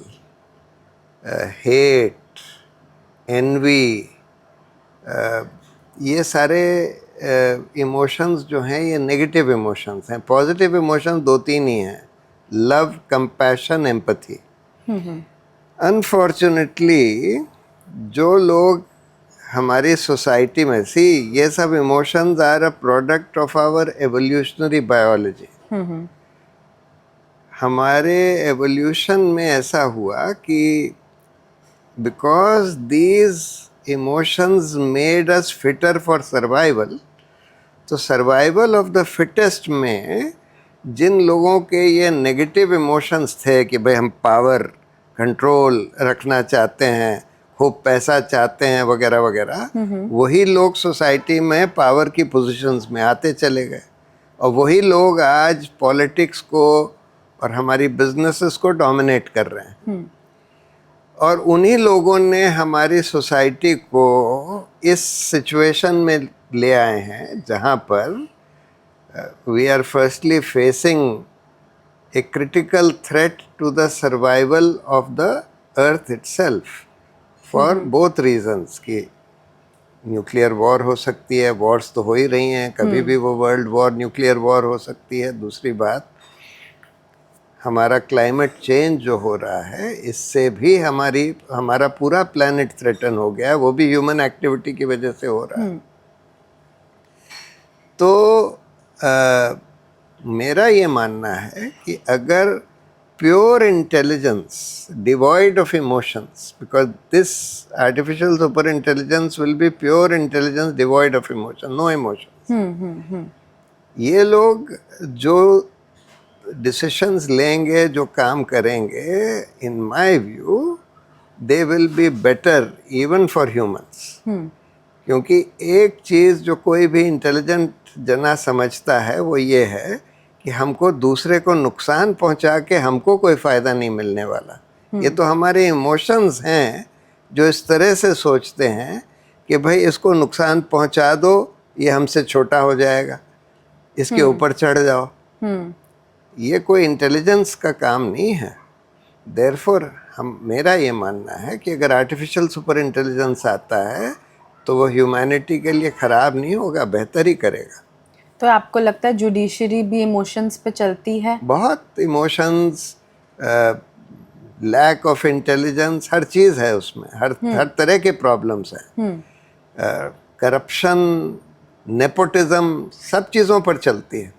हेट, एनवी, ये सारे इमोशंस जो हैं ये नेगेटिव इमोशंस हैं। पॉजिटिव इमोशंस 2-3 ही हैं, लव, कंपैशन, एम्पैथी। अनफॉर्चुनेटली जो लोग हमारी सोसाइटी में ये सब emotions are a product of our evolutionary biology. हमारे एवोल्यूशन में ऐसा हुआ कि because these emotions made us fitter for survival, तो सर्वाइवल ऑफ द फिटेस्ट में जिन लोगों के ये नेगेटिव इमोशंस थे कि भाई हम पावर, कंट्रोल रखना चाहते हैं, खूब पैसा चाहते हैं, वगैरह वगैरह, वही लोग सोसाइटी में पावर की पोजीशंस में आते चले गए। और वही लोग आज पॉलिटिक्स को और हमारी बिजनेसेस को डोमिनेट कर रहे हैं। और उन्हीं लोगों ने हमारी सोसाइटी को इस सिचुएशन में ले आए हैं जहाँ पर we are firstly facing a critical threat to the survival of the earth itself, for both reasons. कि न्यूक्लियर वॉर हो सकती है, वॉर्स तो हो ही रही हैं, कभी भी वो वर्ल्ड वॉर, न्यूक्लियर वॉर हो सकती है। दूसरी बात, हमारा क्लाइमेट चेंज जो हो रहा है, इससे भी हमारा पूरा प्लैनेट थ्रेटन हो गया है, वो भी ह्यूमन एक्टिविटी की वजह से हो रहा है। तो मेरा ये मानना है कि अगर pure intelligence devoid of emotions, because this artificial super intelligence will be pure intelligence devoid of emotion, no emotion. ये लोग जो डिसीशंस लेंगे, जो काम करेंगे, in my view they will be better even for humans. क्योंकि एक चीज़ जो कोई भी इंटेलिजेंट जना समझता है वो ये है कि हमको दूसरे को नुकसान पहुंचा के हमको कोई फ़ायदा नहीं मिलने वाला। ये तो हमारे इमोशंस हैं जो इस तरह से सोचते हैं कि भाई इसको नुकसान पहुंचा दो, ये हमसे छोटा हो जाएगा, इसके ऊपर चढ़ जाओ। ये कोई इंटेलिजेंस का काम नहीं है। देयरफॉर मेरा ये मानना है कि अगर आर्टिफिशियल सुपर इंटेलिजेंस आता है तो वो ह्यूमैनिटी के लिए ख़राब नहीं होगा, बेहतर ही करेगा। तो आपको लगता है जुडिशरी भी इमोशंस पे चलती है? बहुत इमोशंस, लैक ऑफ इंटेलिजेंस, हर चीज़ है उसमें, हर तरह के प्रॉब्लम्स हैं। करप्शन, नेपोटिज्म, सब चीज़ों पर चलती है।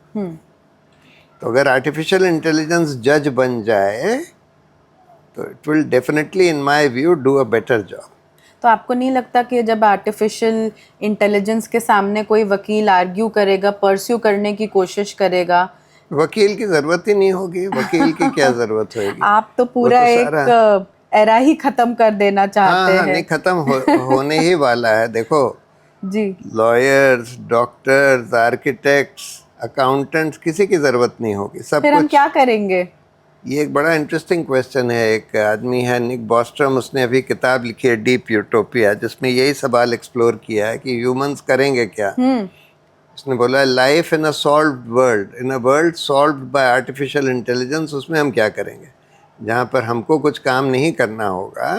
तो अगर आर्टिफिशियल इंटेलिजेंस जज बन जाए तो it will definitely in my view do a better job. तो आपको नहीं लगता कि जब आर्टिफिशियल इंटेलिजेंस के सामने कोई वकील आर्ग्यू करेगा, परस्यू करने की कोशिश करेगा, वकील की ज़रूरत ही नहीं होगी, वकील की क्या ज़रूरत होगी? आप तो पूरा एक एरा ही खत्म कर देना चाहते हैं। नहीं, खत्म होने ही वाला है। देखो जी, लॉयर्स, डॉक्टर्स, आर्किटेक्ट्स, अकाउंटेंट्स, किसी की ज़रूरत नहीं होगी। सब फिर हम कुछ। क्या करेंगे? ये एक बड़ा इंटरेस्टिंग क्वेश्चन है। एक आदमी है निक बॉस्ट्रम, उसने अभी किताब लिखी है डीप यूटोपिया, जिसमें यही सवाल एक्सप्लोर किया है कि ह्यूमंस करेंगे क्या। उसने बोला life in a solved world, in a world solved bye artificial intelligence, उसमें हम क्या करेंगे? जहाँ पर हमको कुछ काम नहीं करना होगा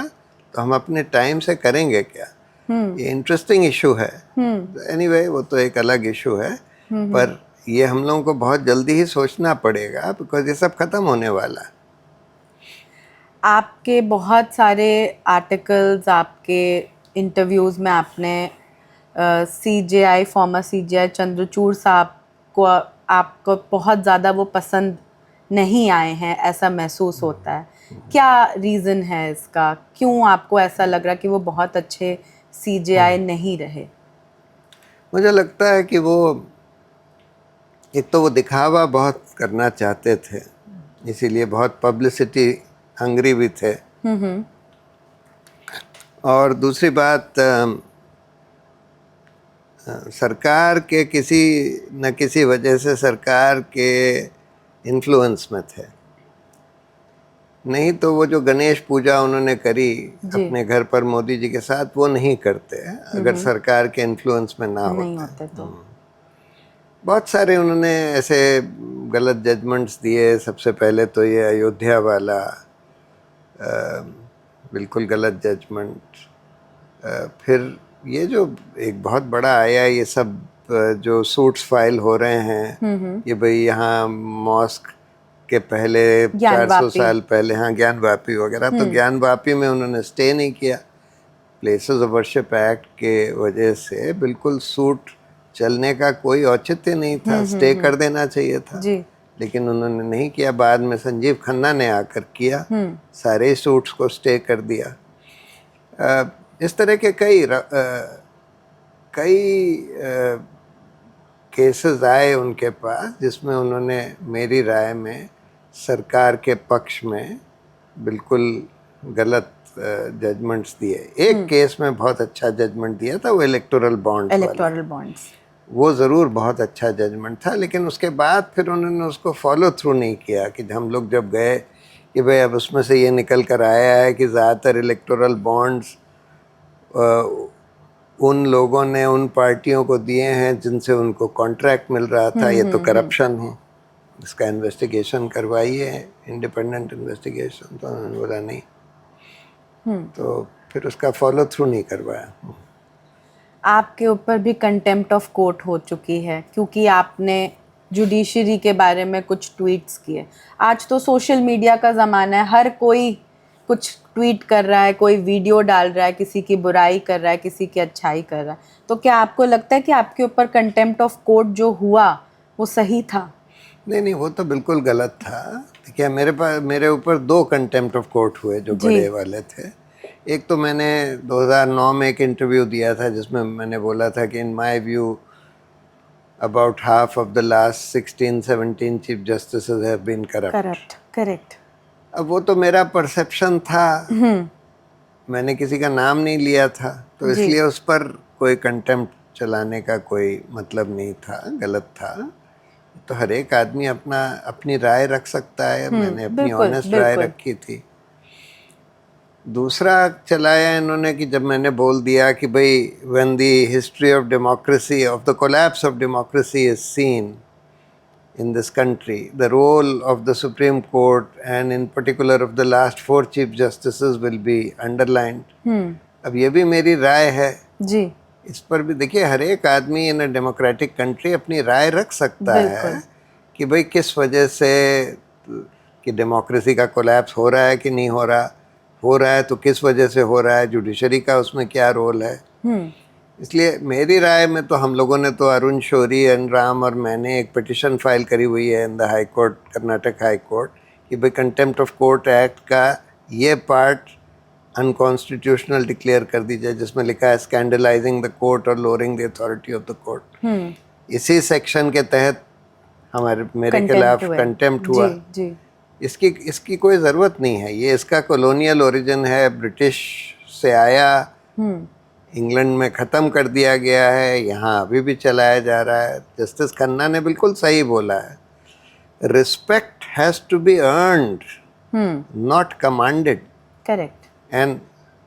तो हम अपने टाइम से करेंगे क्या? ये इंटरेस्टिंग इशू है। एनीवे, वो तो एक अलग इशू है, पर ये हम लोगों को बहुत जल्दी ही सोचना पड़ेगा, बिकॉज ये सब खत्म होने वाला है। आपके बहुत सारे आर्टिकल्स, आपके इंटरव्यूज़ में आपने CJI, फॉर्मर CJI चंद्रचूड़ साहब को, आपको बहुत ज़्यादा वो पसंद नहीं आए हैं, ऐसा महसूस होता है। क्या रीज़न है इसका? क्यों आपको ऐसा लग रहा कि वो बहुत अच्छे CJI नहीं रहे? मुझे लगता है कि वो एक तो वो दिखावा बहुत करना चाहते थे, इसीलिए बहुत पब्लिसिटी हंग्री भी थे। और दूसरी बात, सरकार के किसी न किसी वजह से सरकार के इन्फ्लुएंस में थे। नहीं तो वो जो गणेश पूजा उन्होंने करी अपने घर पर मोदी जी के साथ, वो नहीं करते अगर सरकार के इन्फ्लुएंस में ना होते तो। बहुत सारे उन्होंने ऐसे गलत जजमेंट्स दिए। सबसे पहले तो ये अयोध्या वाला बिल्कुल गलत जजमेंट। फिर ये जो एक बहुत बड़ा आया, ये सब जो सूट्स फाइल हो रहे हैं कि भाई यहाँ मॉस्क के पहले 400 साल पहले, हाँ, ज्ञानवापी वगैरह, तो ज्ञानवापी में उन्होंने स्टे नहीं किया। प्लेसेस ऑफ वर्शिप एक्ट के वजह से बिल्कुल सूट चलने का कोई औचित्य नहीं था, स्टे कर देना चाहिए था जी। लेकिन उन्होंने नहीं किया। बाद में संजीव खन्ना ने आकर किया, सारे सूट्स को स्टे कर दिया। इस तरह के कई केसेस आए उनके पास जिसमें उन्होंने मेरी राय में सरकार के पक्ष में बिल्कुल गलत जजमेंट्स दिए। एक केस में बहुत अच्छा जजमेंट दिया था, वो इलेक्टोरल बॉन्ड्स। वो ज़रूर बहुत अच्छा जजमेंट था, लेकिन उसके बाद फिर उन्होंने उसको फॉलो थ्रू नहीं किया। कि हम लोग जब गए कि भाई अब उसमें से ये निकल कर आया है कि ज़्यादातर इलेक्टोरल बॉन्ड्स उन लोगों ने उन पार्टियों को दिए हैं जिनसे उनको कॉन्ट्रैक्ट मिल रहा था, ये तो करप्शन है, इसका इन्वेस्टिगेशन करवाइए, इंडिपेंडेंट इन्वेस्टिगेशन। तो उन्होंने बोला नहीं, तो फिर उसका फॉलो थ्रू नहीं करवाया। आपके ऊपर भी कंटेम्प्ट ऑफ कोर्ट हो चुकी है क्योंकि आपने जुडिशरी के बारे में कुछ ट्वीट्स किए। आज तो सोशल मीडिया का ज़माना है, हर कोई कुछ ट्वीट कर रहा है, कोई वीडियो डाल रहा है, किसी की बुराई कर रहा है, किसी की अच्छाई कर रहा है। तो क्या आपको लगता है कि आपके ऊपर कंटेम्प्ट ऑफ कोर्ट जो हुआ वो सही था? नहीं, वो तो बिल्कुल गलत था। क्या मेरे ऊपर 2 कंटेम्प्ट ऑफ कोर्ट हुए जो बड़े वाले थे। एक तो मैंने 2009 में एक इंटरव्यू दिया था जिसमें मैंने बोला था कि in my view about half of the last 16-17 chief justices have been corrupt. Correct. अब वो तो मेरा परसेप्शन था, मैंने किसी का नाम नहीं लिया था, तो जी। इसलिए उस पर कोई कंटेम्प्ट चलाने का कोई मतलब नहीं था, गलत था। तो हर एक आदमी अपनी राय रख सकता है। मैंने अपनी बिल्कुल, ऑनेस्ट राय बिल्कुल। रखी थी। दूसरा चलाया इन्होंने कि जब मैंने बोल दिया कि भाई when the history of democracy, of the collapse of democracy is seen in this country, the role of the Supreme Court and in particular of the last 4 Chief Justices will be underlined. अब ये भी मेरी राय है, जी, इस पर भी देखिए हर एक आदमी इन अ डेमोक्रेटिक कंट्री अपनी राय रख सकता बिल्कुल। है कि भाई किस वजह से कि डेमोक्रेसी का कोलैप्स हो रहा है कि नहीं हो रहा है तो किस वजह से हो रहा है, जुडिशरी का उसमें क्या रोल है। इसलिए मेरी राय में तो हम लोगों ने तो अरुण शौरी, एन राम और मैंने एक पिटिशन फाइल करी हुई है in the high court, Karnataka high court, कि भाई कंटेम्प्ट ऑफ कोर्ट एक्ट का ये पार्ट अनकॉन्स्टिट्यूशनल डिक्लेयर कर दीजिए, जिसमें लिखा है स्कैंडलाइजिंग द कोर्ट और lowering the authority of the court. इसी सेक्शन के तहत मेरे खिलाफ कंटेम्प्ट हुआ। जी। इसकी कोई ज़रूरत नहीं है, ये इसका कॉलोनियल ओरिजिन है, ब्रिटिश से आया, इंग्लैंड में ख़त्म कर दिया गया है, यहाँ अभी भी चलाया जा रहा है। जस्टिस खन्ना ने बिल्कुल सही बोला है, respect has to be earned, not commanded. Correct. And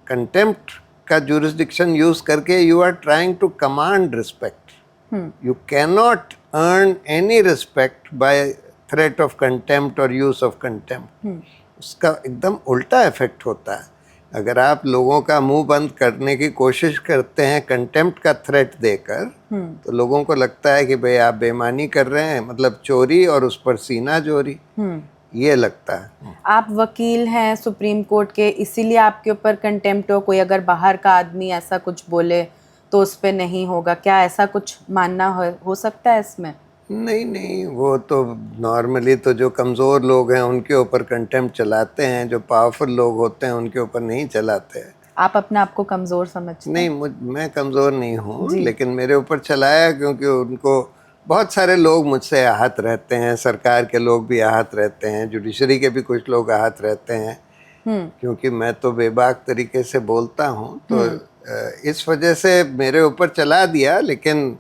contempt का जुरिस्डिक्शन यूज करके you are trying to command respect. You can not earn any respect by threat of contempt or use of contempt. उसका एकदम उल्टा effect होता है। अगर आप लोगों का मुंह बंद करने की कोशिश करते हैं कंटेम्प्ट का थ्रेट देकर, तो लोगों को लगता है कि भाई आप बेईमानी कर रहे हैं, मतलब चोरी और उस पर सीना चोरी, ये लगता है। आप वकील हैं सुप्रीम कोर्ट के, इसीलिए आपके ऊपर कंटेम्प्ट हो, कोई अगर बाहर का आदमी ऐसा कुछ बोले तो उस पर नहीं होगा, क्या ऐसा कुछ मानना हो सकता है इसमें? नहीं, वो तो नॉर्मली तो जो कमज़ोर लोग हैं उनके ऊपर कंटेम्प्ट चलाते हैं, जो पावरफुल लोग होते हैं उनके ऊपर नहीं चलाते। आप अपने आप को कमज़ोर समझते हैं? नहीं, मैं कमज़ोर नहीं हूँ, लेकिन मेरे ऊपर चलाया क्योंकि उनको बहुत सारे लोग मुझसे आहत रहते हैं, सरकार के लोग भी आहत रहते हैं, जुडिशरी के भी कुछ लोग आहत रहते हैं, क्योंकि मैं तो बेबाक तरीके से बोलता हूँ, तो इस वजह से मेरे ऊपर चला दिया, लेकिन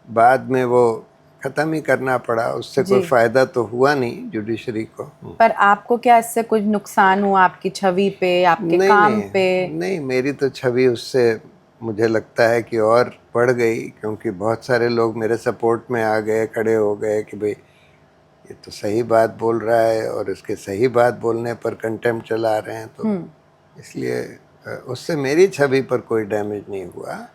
बाद में वो ख़त्म ही करना पड़ा। उससे कोई फ़ायदा तो हुआ नहीं जुडिशरी को। पर आपको क्या इससे कुछ नुकसान हुआ आपकी छवि पे, आपके काम पे? नहीं, मेरी तो छवि उससे मुझे लगता है कि और बढ़ गई, क्योंकि बहुत सारे लोग मेरे सपोर्ट में आ गए, खड़े हो गए कि भाई ये तो सही बात बोल रहा है और इसके सही बात बोलने पर कंटेम्प्ट चला रहे हैं, तो इसलिए उससे मेरी छवि पर कोई डैमेज नहीं हुआ,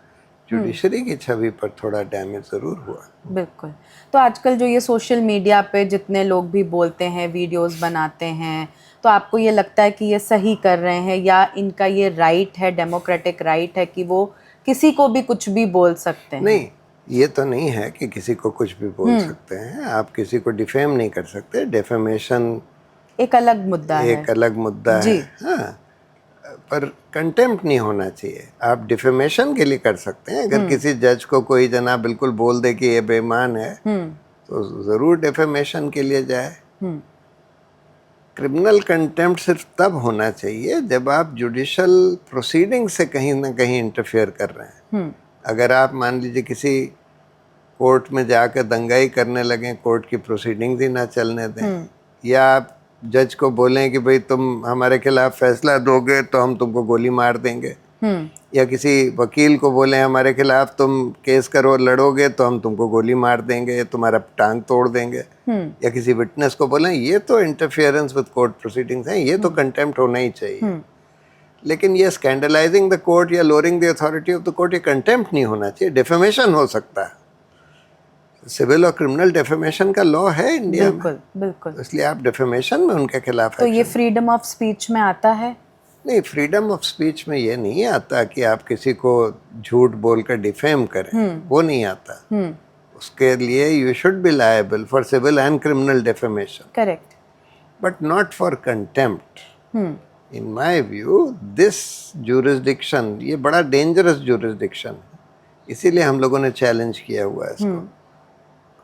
जुडिशरी की छवि पर थोड़ा डैमेज ज़रूर हुआ। बिल्कुल। तो आजकल जो ये सोशल मीडिया पे जितने लोग भी बोलते हैं, वीडियोस बनाते हैं, तो आपको ये लगता है कि ये सही कर रहे हैं, या इनका ये राइट है, डेमोक्रेटिक राइट है कि वो किसी को भी कुछ भी बोल सकते हैं? नहीं, ये तो नहीं है कि किसी को कुछ भी बोल सकते हैं। आप किसी को डिफेम नहीं कर सकते। डिफेमेशन एक अलग मुद्दा है। एक अलग मुद्दा है, हाँ, पर कंटेम्प्ट नहीं होना चाहिए। आप डिफेमेशन के लिए कर सकते हैं। अगर किसी जज को कोई जना बिल्कुल बोल दे कि ये बेईमान है, तो ज़रूर डिफेमेशन के लिए जाए। क्रिमिनल कंटेम्प्ट सिर्फ तब होना चाहिए जब आप जुडिशल प्रोसीडिंग से कहीं ना कहीं इंटरफेयर कर रहे हैं। अगर आप मान लीजिए किसी कोर्ट में जाकर दंगाई करने लगे, कोर्ट की प्रोसीडिंग्स ही ना चलने दें, या आप जज को बोलें कि भाई तुम हमारे खिलाफ फैसला दोगे तो हम तुमको गोली मार देंगे, या किसी वकील को बोलें हमारे खिलाफ तुम केस करो, लड़ोगे तो हम तुमको गोली मार देंगे, तुम्हारा टांग तोड़ देंगे, या किसी विटनेस को बोलें, ये तो इंटरफेरेंस विद कोर्ट प्रोसीडिंग्स हैं, ये तो कंटेम्प्ट होना ही चाहिए। लेकिन ये स्कैंडलाइजिंग द कोर्ट या lowering the authority of the court, ये कंटेम्प्ट नहीं होना चाहिए। डिफेमेशन हो सकता है, सिविल और क्रिमिनल डिफेमेशन का लॉ है इंडिया में, बिल्कुल। इसलिए आप डिफेमेशन में उनके खिलाफ तो ये फ्रीडम ऑफ स्पीच में आता है? नहीं, फ्रीडम ऑफ स्पीच में ये नहीं आता कि आप किसी को झूठ बोलकर डिफेम करें, वो नहीं आता। उसके लिए you should be liable for civil and criminal defamation, correct, but not for contempt. In my view this jurisdiction, ये बड़ा डेंजरस जुरिस्डिक्शन है, इसीलिए हम लोगों ने चैलेंज किया हुआ है इसको,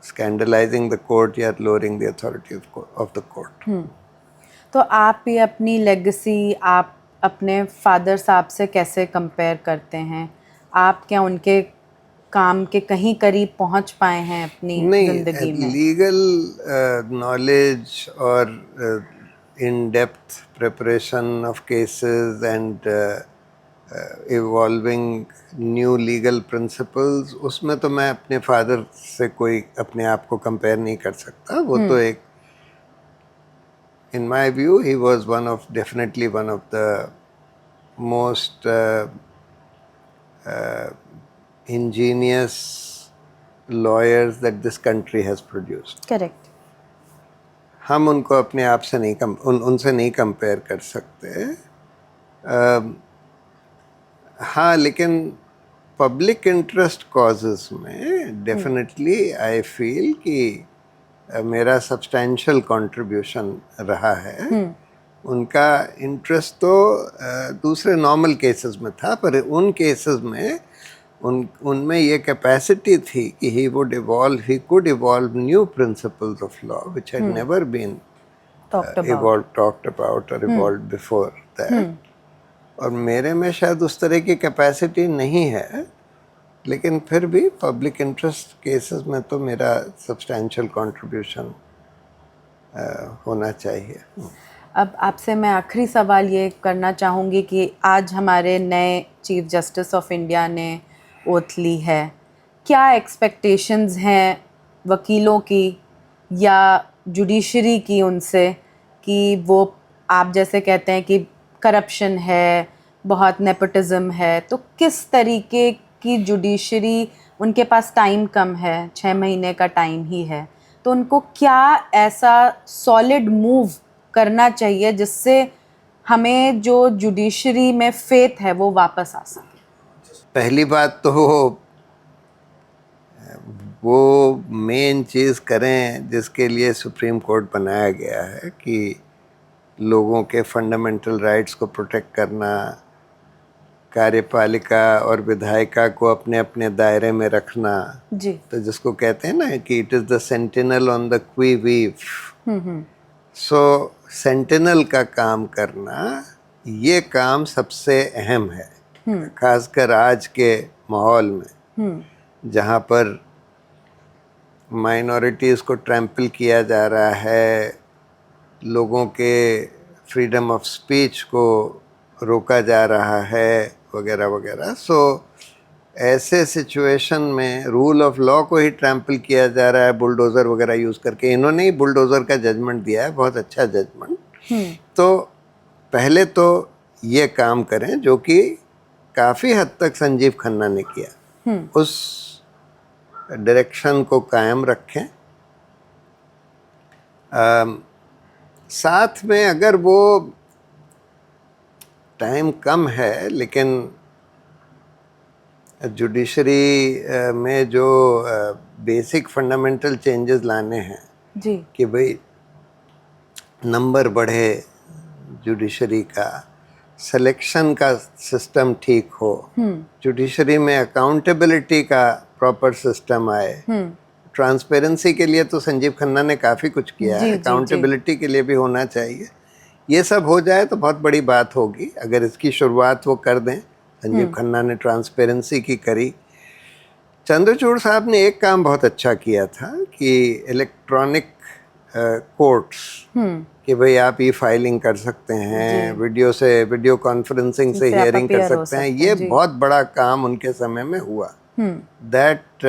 स्कैंडलाइजिंग द कोर्ट या lowering the authority of the court. तो आप ये अपनी लेगेसी, आप अपने फादर साहब से कैसे कंपेयर करते हैं? आप क्या उनके काम के कहीं करीब पहुंच पाए हैं अपनी जिंदगी में? लीगल नॉलेज और in depth preparation of cases and evolving new legal principles, उसमें तो मैं अपने फादर से कोई अपने आप को कंपेयर नहीं कर सकता. वो तो एक, in my view, he was definitely one of the most ingenious lawyers that this country has produced. Correct. हम उनको अपने आप से नहीं उनसे नहीं कंपेयर कर सकते. हाँ, लेकिन पब्लिक इंटरेस्ट कॉजेस में डेफिनेटली आई फील कि मेरा सब्सटैंशियल कंट्रीब्यूशन रहा है. उनका इंटरेस्ट तो दूसरे नॉर्मल केसेस में था, पर उन केसेस में उनमें ये कैपेसिटी थी कि he could evolve new principles of law which had never been talked about और इवॉल्व्ड बिफोर दैट. और मेरे में शायद उस तरह की कैपेसिटी नहीं है, लेकिन फिर भी पब्लिक इंटरेस्ट केसेस में तो मेरा सब्सटैंशियल कंट्रीब्यूशन होना चाहिए. अब आपसे मैं आखिरी सवाल ये करना चाहूँगी कि आज हमारे नए चीफ जस्टिस ऑफ इंडिया ने ओथ ली है. क्या एक्सपेक्टेशंस हैं वकीलों की या जुडिशरी की उनसे कि वो, आप जैसे कहते हैं कि करप्शन है, बहुत नेपोटिज्म है, तो किस तरीके की जुडिशरी, उनके पास टाइम कम है, 6 महीने का टाइम ही है, तो उनको क्या ऐसा सॉलिड मूव करना चाहिए जिससे हमें जो जुडिशरी में फेथ है वो वापस आ सके? पहली बात तो वो मेन चीज़ करें जिसके लिए सुप्रीम कोर्ट बनाया गया है, कि लोगों के फंडामेंटल राइट्स को प्रोटेक्ट करना, कार्यपालिका और विधायिका को अपने अपने दायरे में रखना जी. तो जिसको कहते हैं ना कि it is the sentinel on the क्वी वीव. सो सेंटिनल का काम करना, ये काम सबसे अहम है, खासकर आज के माहौल में जहाँ पर माइनॉरिटीज़ को ट्रैम्पल किया जा रहा है, लोगों के फ्रीडम ऑफ स्पीच को रोका जा रहा है, वगैरह वगैरह. सो ऐसे सिचुएशन में रूल ऑफ लॉ को ही ट्रैम्पल किया जा रहा है बुलडोज़र वगैरह यूज़ करके. इन्होंने ही बुलडोज़र का जजमेंट दिया है, बहुत अच्छा जजमेंट. तो पहले तो ये काम करें जो कि काफ़ी हद तक संजीव खन्ना ने किया, उस डायरेक्शन को कायम रखें. साथ में अगर वो टाइम कम है, लेकिन जुडिशरी में जो बेसिक फंडामेंटल चेंजेस लाने हैं जी, कि भाई नंबर बढ़े जुडिशरी का, सिलेक्शन का सिस्टम ठीक हो, जुडिशरी में अकाउंटेबिलिटी का प्रॉपर सिस्टम आए. ट्रांसपेरेंसी के लिए तो संजीव खन्ना ने काफ़ी कुछ किया है, अकाउंटेबिलिटी के लिए भी होना चाहिए. ये सब हो जाए तो बहुत बड़ी बात होगी. अगर इसकी शुरुआत वो कर दें, संजीव खन्ना ने ट्रांसपेरेंसी की करी. चंद्रचूड़ साहब ने एक काम बहुत अच्छा किया था कि इलेक्ट्रॉनिक कोर्ट्स, कि भाई आप ई फाइलिंग कर सकते हैं, वीडियो कॉन्फ्रेंसिंग से हियरिंग कर सकते हैं. ये बहुत बड़ा काम उनके समय में हुआ. That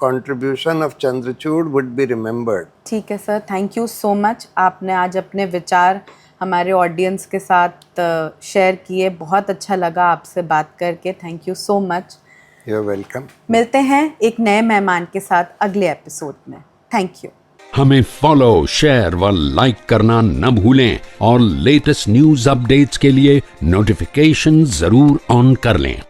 contribution of Chandrachud would be remembered. ठीक है sir, thank you so much. आपने आज अपने विचार हमारे ऑडियंस के साथ शेयर किए. बहुत अच्छा लगा आपसे बात करके. Thank you so much. You're welcome. मिलते हैं एक नए मेहमान के साथ अगले एपिसोड में. Thank you. हमें फॉलो, शेयर व लाइक करना न भूलें और लेटेस्ट न्यूज अपडेट्स के लिए नोटिफिकेशन जरूर ऑन कर लें.